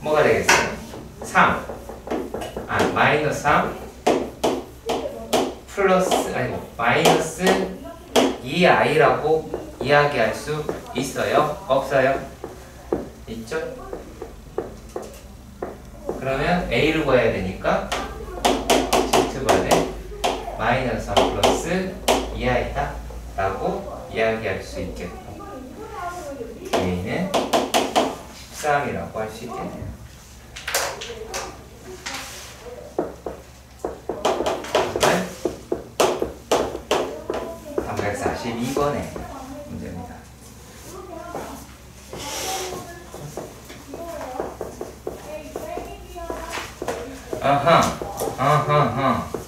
뭐가 되겠어요? 3 마이너스 3 플러스 마이너스 2i라고 이야기할 수 있어요? 없어요? 있죠? 그러면 a를 구해야 되니까 z번에 마이너스 3 플러스 2i다 라고 이야기할 수 있겠고 a는 13이라고 할 수 있겠네요. 342번의 문제입니다.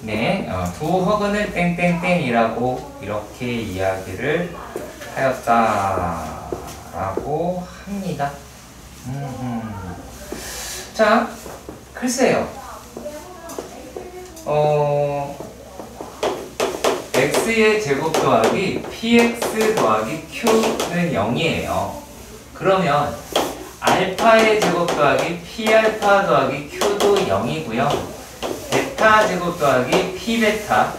네, 두 허근을 땡땡땡이라고 이렇게 이야기를 하였다라고 합니다. 자, 글쎄요. x의 제곱 더하기 px 더하기 q는 0이에요. 그러면 알파의 제곱 더하기 p알파 더하기 q도 0이고요. 베타 제곱 더하기 p베타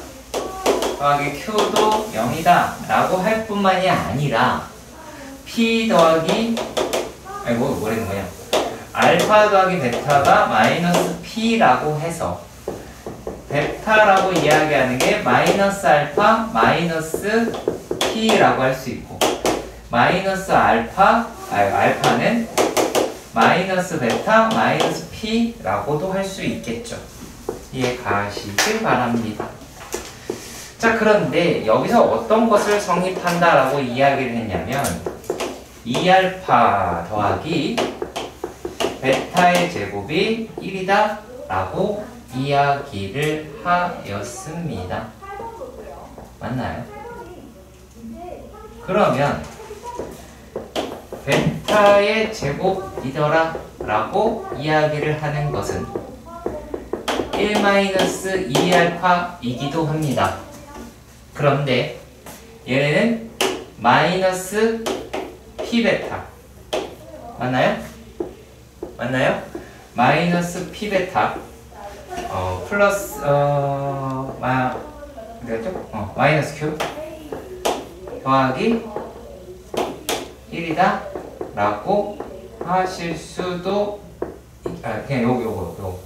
더하기 q도 0이다 라고 할 뿐만이 아니라 p 더하기 뭐라는 거냐, 알파 더하기 베타가 마이너스 p라고 해서 베타라고 이야기하는 게 마이너스 알파 마이너스 p라고 할 수 있고, 마이너스 알파는 마이너스 베타 마이너스 p라고도 할 수 있겠죠. 이해 가시길 바랍니다. 자, 그런데 여기서 어떤 것을 성립한다라고 이야기를 했냐면 2알파 더하기 베타의 제곱이 1이다 라고 이야기를 하였습니다. 맞나요? 그러면 베타의 제곱이더라 라고 이야기를 하는 것은 1-2알파이기도 합니다. 그런데 얘네는 마이너스 p베타 맞나요? 맞나요? 마이너스 p베타 플러스 마이너스 q 더하기 1이다 라고 하실 수도 그냥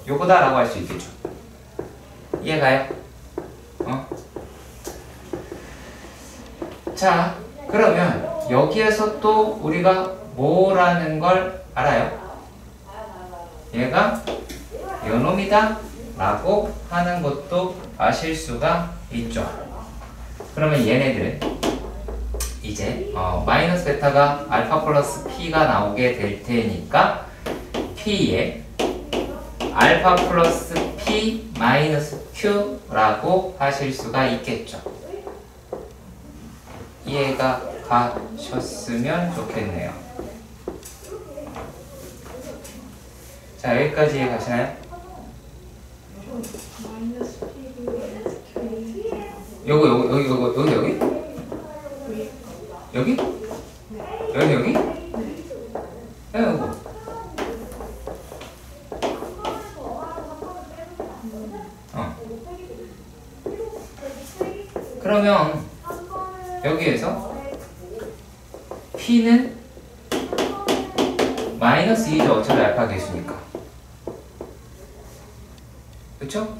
요거다 라고 할 수 있겠죠. 이해가요? 자, 그러면 여기에서 또 우리가 뭐라는 걸 알아요? 얘가 요놈이다 라고 하는 것도 아실 수가 있죠. 그러면 얘네들은 이제 마이너스 베타가 알파 플러스 p가 나오게 될 테니까 p에 알파 플러스 p 마이너스 q라고 하실 수가 있겠죠. 이해가 가셨으면 좋겠네요. 자, 여기까지 이해 가시나요? 마이너스 P 마이너스 Q 요거 여기? 여기? 여기? 네, 요거. 그러면 여기에서 P는 마이너스 2죠. 어차피 알파 개수니까. 그쵸?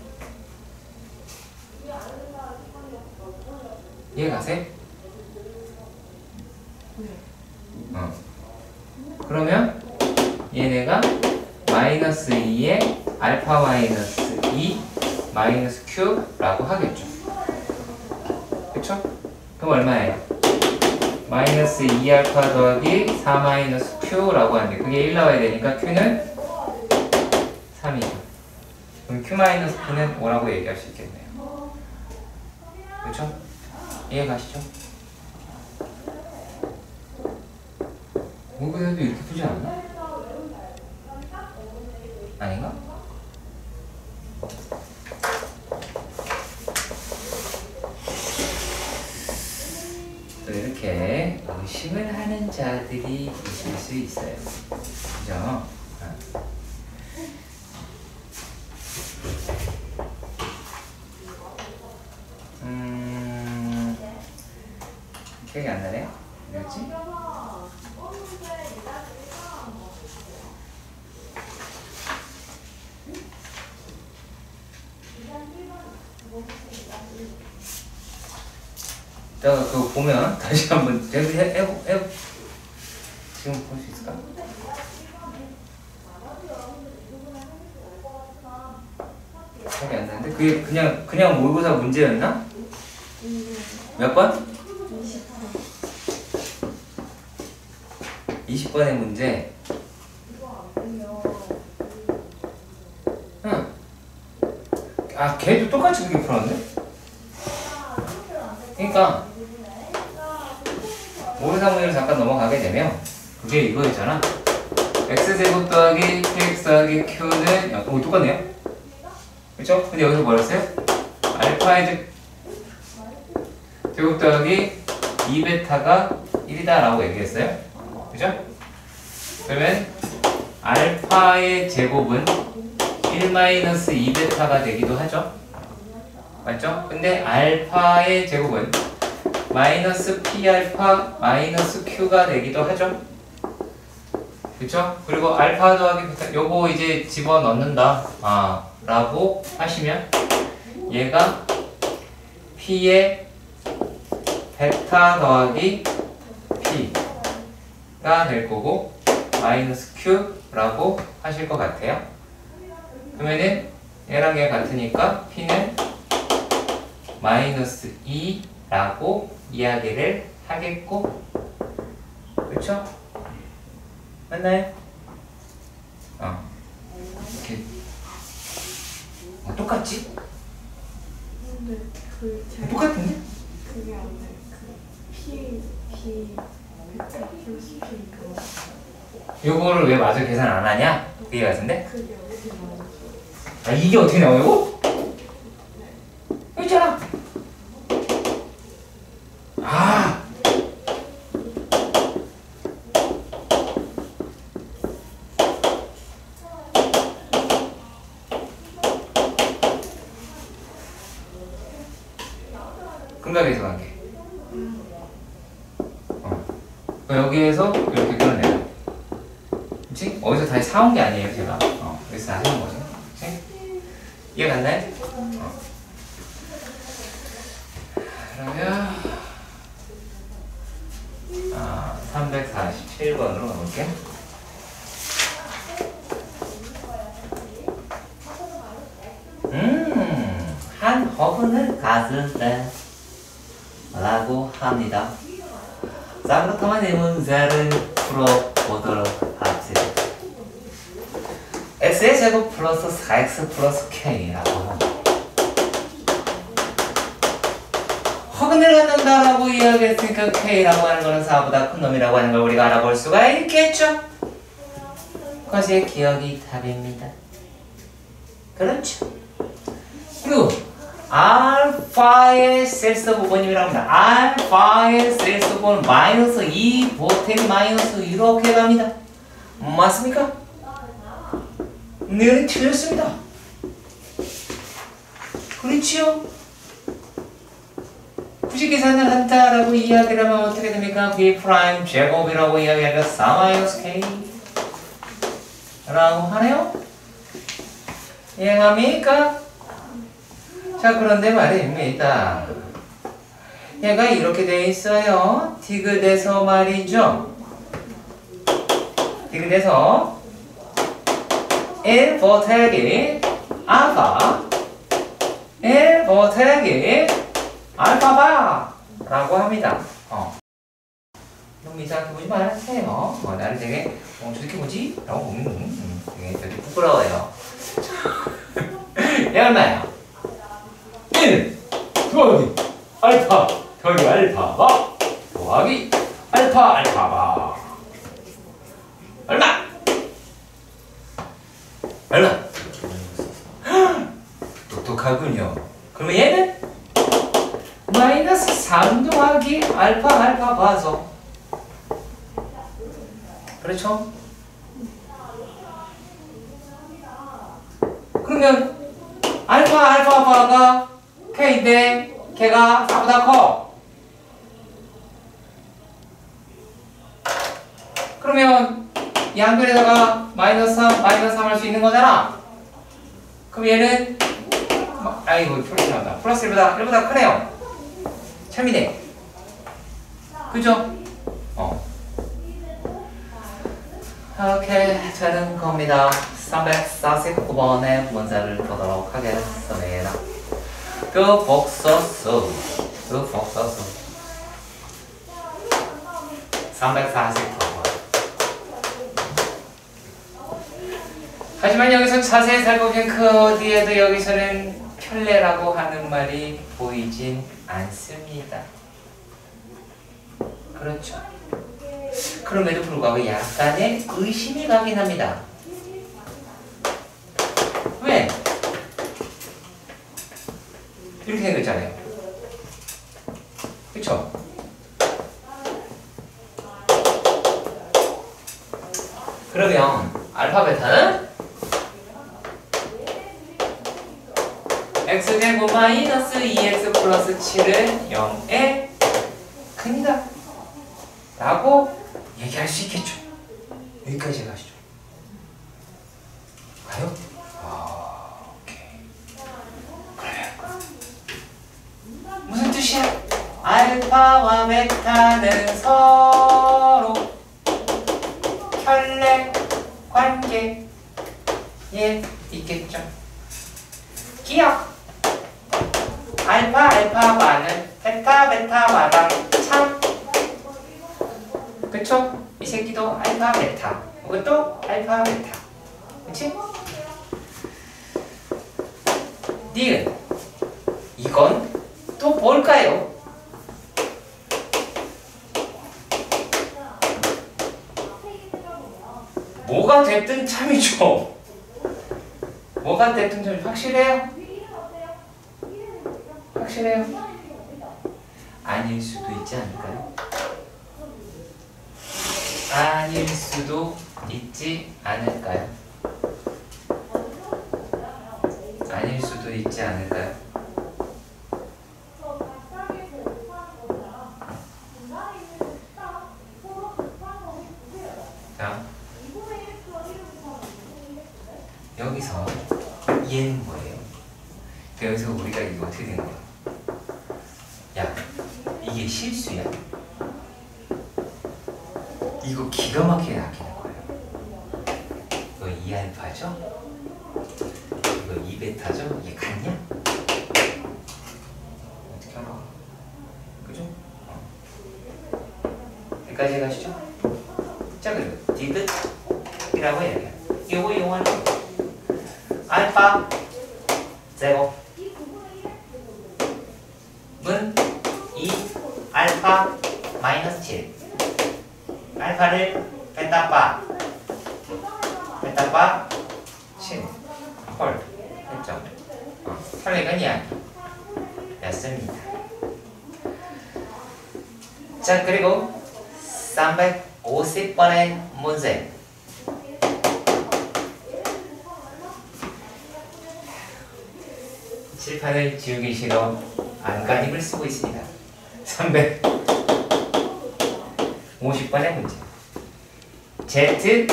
이해 가세요? 그러면 얘네가 마이너스 2에 알파 마이너스 2 마이너스 Q라고 하겠죠. 그쵸? 그럼 얼마예요? 마이너스 2알파 더하기 4 마이너스 Q라고 하는데 그게 1 나와야 되니까 Q는 3이죠. 그럼 Q 마이너스 P는 5라고 얘기할 수 있겠네요. 그쵸? 이해 가시죠? 모의고사도 이렇게 푸지 않나? 아닌가? 또 이렇게 의심을 하는 자들이 있을 수 있어요. 그죠? 기억이 안 나네요? 뭐였지? 이따가 그거 보면 다시 한번 해보 지금 볼 수 있을까? 기억이 안 나는데 그게 그냥 모의고사 문제였나? 몇 번? 20번의 문제. 응. 아, 걔도 똑같이 그렇게 풀었는데? 그러니까 모의고사 문제로 잠깐 넘어가게 되면 그게 이거였잖아. x제곱 더하기 kx 더하기 q는 똑같네요. 그쵸? 근데 여기서 뭐랬어요? 알파의 제곱 더하기 2베타가 1이다 라고 얘기했어요. 그죠? 그러면 알파의 제곱은 1-2베타가 되기도 하죠. 맞죠? 근데 알파의 제곱은 마이너스 P알파 마이너스 Q가 되기도 하죠. 그쵸? 그리고 알파 더하기 베타 요거 이제 집어넣는다 라고 하시면 얘가 P의 베타 더하기 P가 될 거고 마이너스 Q라고 하실 것 같아요. 그러면은 얘랑 얘 같으니까 P는 마이너스 2라고 이야기를 하겠고, 그쵸? 맞나요? 이렇게 똑같지? 근데 그 제가 똑같은데? 그게 안 돼. 그 P 베타 플러스 P 그거 요거를 왜 마저 계산 안 하냐? 그 얘기 같은데? 그게 어떻게 나오죠? 아, 이게 어떻게 나와요? 여기 있잖아. 근각에서 관계. 여기에서 이렇게 끊어내요. 그치? 어디서 다시 사온 게 아니에요, 제가. 여기서 다 사온 거죠. 그치? 이해 갔나요? 그러면 347번으로 가볼게요. 가슴에 라고 합니다. 자, 그렇다면 이 문제를 풀어보도록 합시다. x의 제곱 플러스 4x 플러스 k라고 합니다. 허근을 갖는다라고 이야기했으니까 k라고 하는 거는 4보다 큰 놈이라고 하는 걸 우리가 알아볼 수가 있겠죠? 그것이 기억이 답입니다. 그렇죠? 그리고 알파의 셀스 부분이라고 합니다. 알파의 셀스 부분은 마이너스 2 보탬이 마이너스 이렇게 갑니다. 맞습니까? 네, 틀렸습니다. 그렇지요? 굳이 계산을 한다라고 이야기를 하면 어떻게 됩니까? B 프라임 제곱이라고 이야기하면 4-K 라고 하네요? 이해갑니까? 자, 그런데 말입니다. 얘가 이렇게 돼 있어요. 디귿에서 말이죠. 디귿에서 1 보태기 알파 1 보태기 알파바 라고 합니다. 너무 이상하게 보지 말아주세요. 나를 되게 저렇게 보지? 라고 보면 되게 부끄러워요. 얘 얼마예요? 1 더하기 알파 더하기 알파바 더하기 알파 알파바 얼마? 얼마? 똑똑하군요. 그러면 얘는 마이너스 3 더하기 알파 알파 봐서 그렇죠? 그러면 알파 알파 바가 k인데 걔가 4보다 커. 그러면 양변에다가 마이너스 3 할 수 있는 거잖아. 그럼 얘는 아이고 플러스 나온다. 플러스 1보다 크네요. 참이네. 그죠? 이렇게 되는 겁니다. 349번의 문제를 보도록 하겠습니다. 그 복소수 349번. 하지만 여기서 자세히 살펴보면 그 어디에도 여기서는 편례라고 하는 말이 보이진 않습니다. 그렇죠? 그럼에도 불구하고 약간의 의심이 가긴 합니다. 왜? 이렇게 생겼잖아요. 그쵸? 그러면 알파 베타는 x제곱 마이너스 2x 플러스 7은 0에 큽니다 라고 얘기할 수 있겠죠. 여기까지 가시죠. 가요? 오케이. 그러면 무슨 뜻이야? 알파와 베타는 서로 편례 관계에 있겠죠. 기억. 알파 알파바는 베타 베타바랑 참. 그쵸? 이 새끼도 알파 베타. 이것도 알파 베타. 그치? 니은. 이건 또 뭘까요? 뭐가 됐든 참이죠. 뭐가 됐든 참 확실해요? 확실해요? 아닐 수도 있지 않을까요? 아닐 수도 있지 않을까요? 아닐 수도 있지 않을까요? 자, 여기서 얘는 뭐예요? 여기서 우리가 이거 어떻게 된 거야? 야, 이게 실수야? 이거 기가 막히게 낚이는 거예요. 이거 2알파죠? 이거 2베타죠? 이게 같냐? 여기까지 가시죠. 자, 그리고 did이라고 이야기해요. 요거 이용하는 거. 알파 제곱은 2 알파 마이너스 7. 알파를 베타바 7. 헐. 했죠. 설레는 이야기 였습니다. 자, 그리고 350번의 문제. 칠판을 지우기 싫어 안간힘을 쓰고 있습니다. 350번의 문제. Z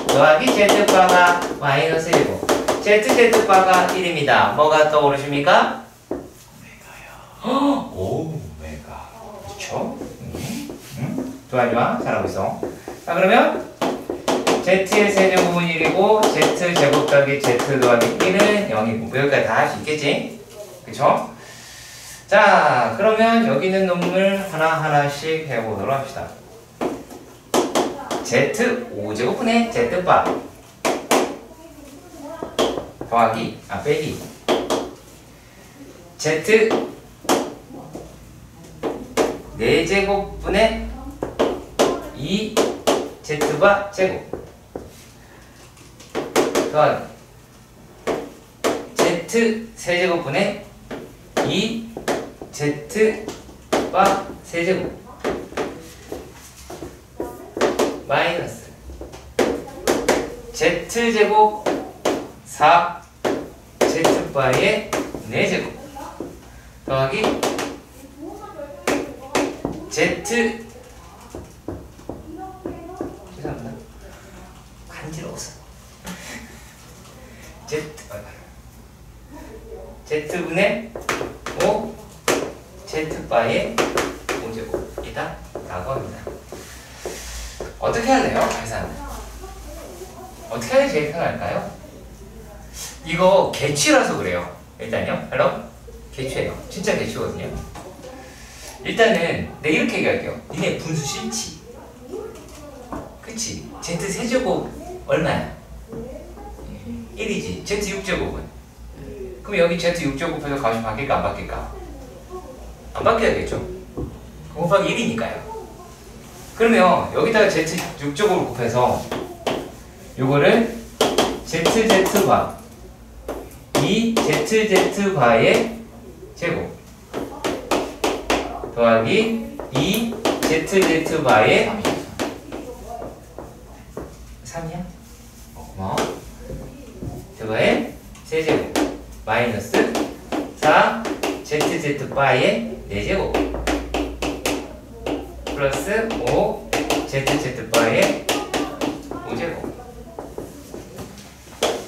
더하기 Z바가 마이너스 1이고 Z바가 1입니다. 뭐가 떠오르십니까? 오메가요. 오메가. 그렇죠? 좋아 좋아. 잘하고 있어. 자, 그러면 Z의 세제곱은 1이고 Z 제곱 더하기 Z 더하기 1은 0이고 여기까지 다 할 수 있겠지? 그쵸? 자, 그러면 여기 있는 놈을 하나하나씩 해보도록 합시다. Z 5제곱분의 Z바 더하기 빼기 Z 4제곱분의 2 Z바 제곱 더하기 Z 세제곱분의 2 Z바 세제곱 마이너스 Z제곱 4 Z바의 4제곱 더하기 Z 죄송합니다. 간지러워서 Z분의 5 Z바의 5제곱이다 라고 합니다. 어떻게 해야 돼요? 계산 어떻게 하는 게 제일 편할까요? 이거 개취라서 그래요. 일단요. 헬로 개취예요. 진짜 개취거든요. 일단은 내가 이렇게 얘기할게요. 니네 분수 싫지? 그치? Z 세제곱 얼마야? 1이지. Z 6제곱은? 그럼 여기 Z 6제곱해서 값이 바뀔까 안 바뀔까? 안 바뀌어야겠죠? 곱하기 1이니까요. 그러면 여기다가 Z 6제곱을 곱해서 요거를 ZZ바 2ZZ바의 제곱 더하기 2ZZ바의 3이야? 고마워. 그거의 세제곱 마이너스 4ZZ바의 4제곱 플러스 5ZZ바의 5제곱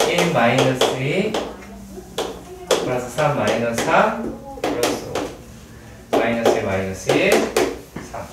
1 마이너스 2 플러스 3 마이너스 4 플러스 5 마이너스 1 마이너스 1 3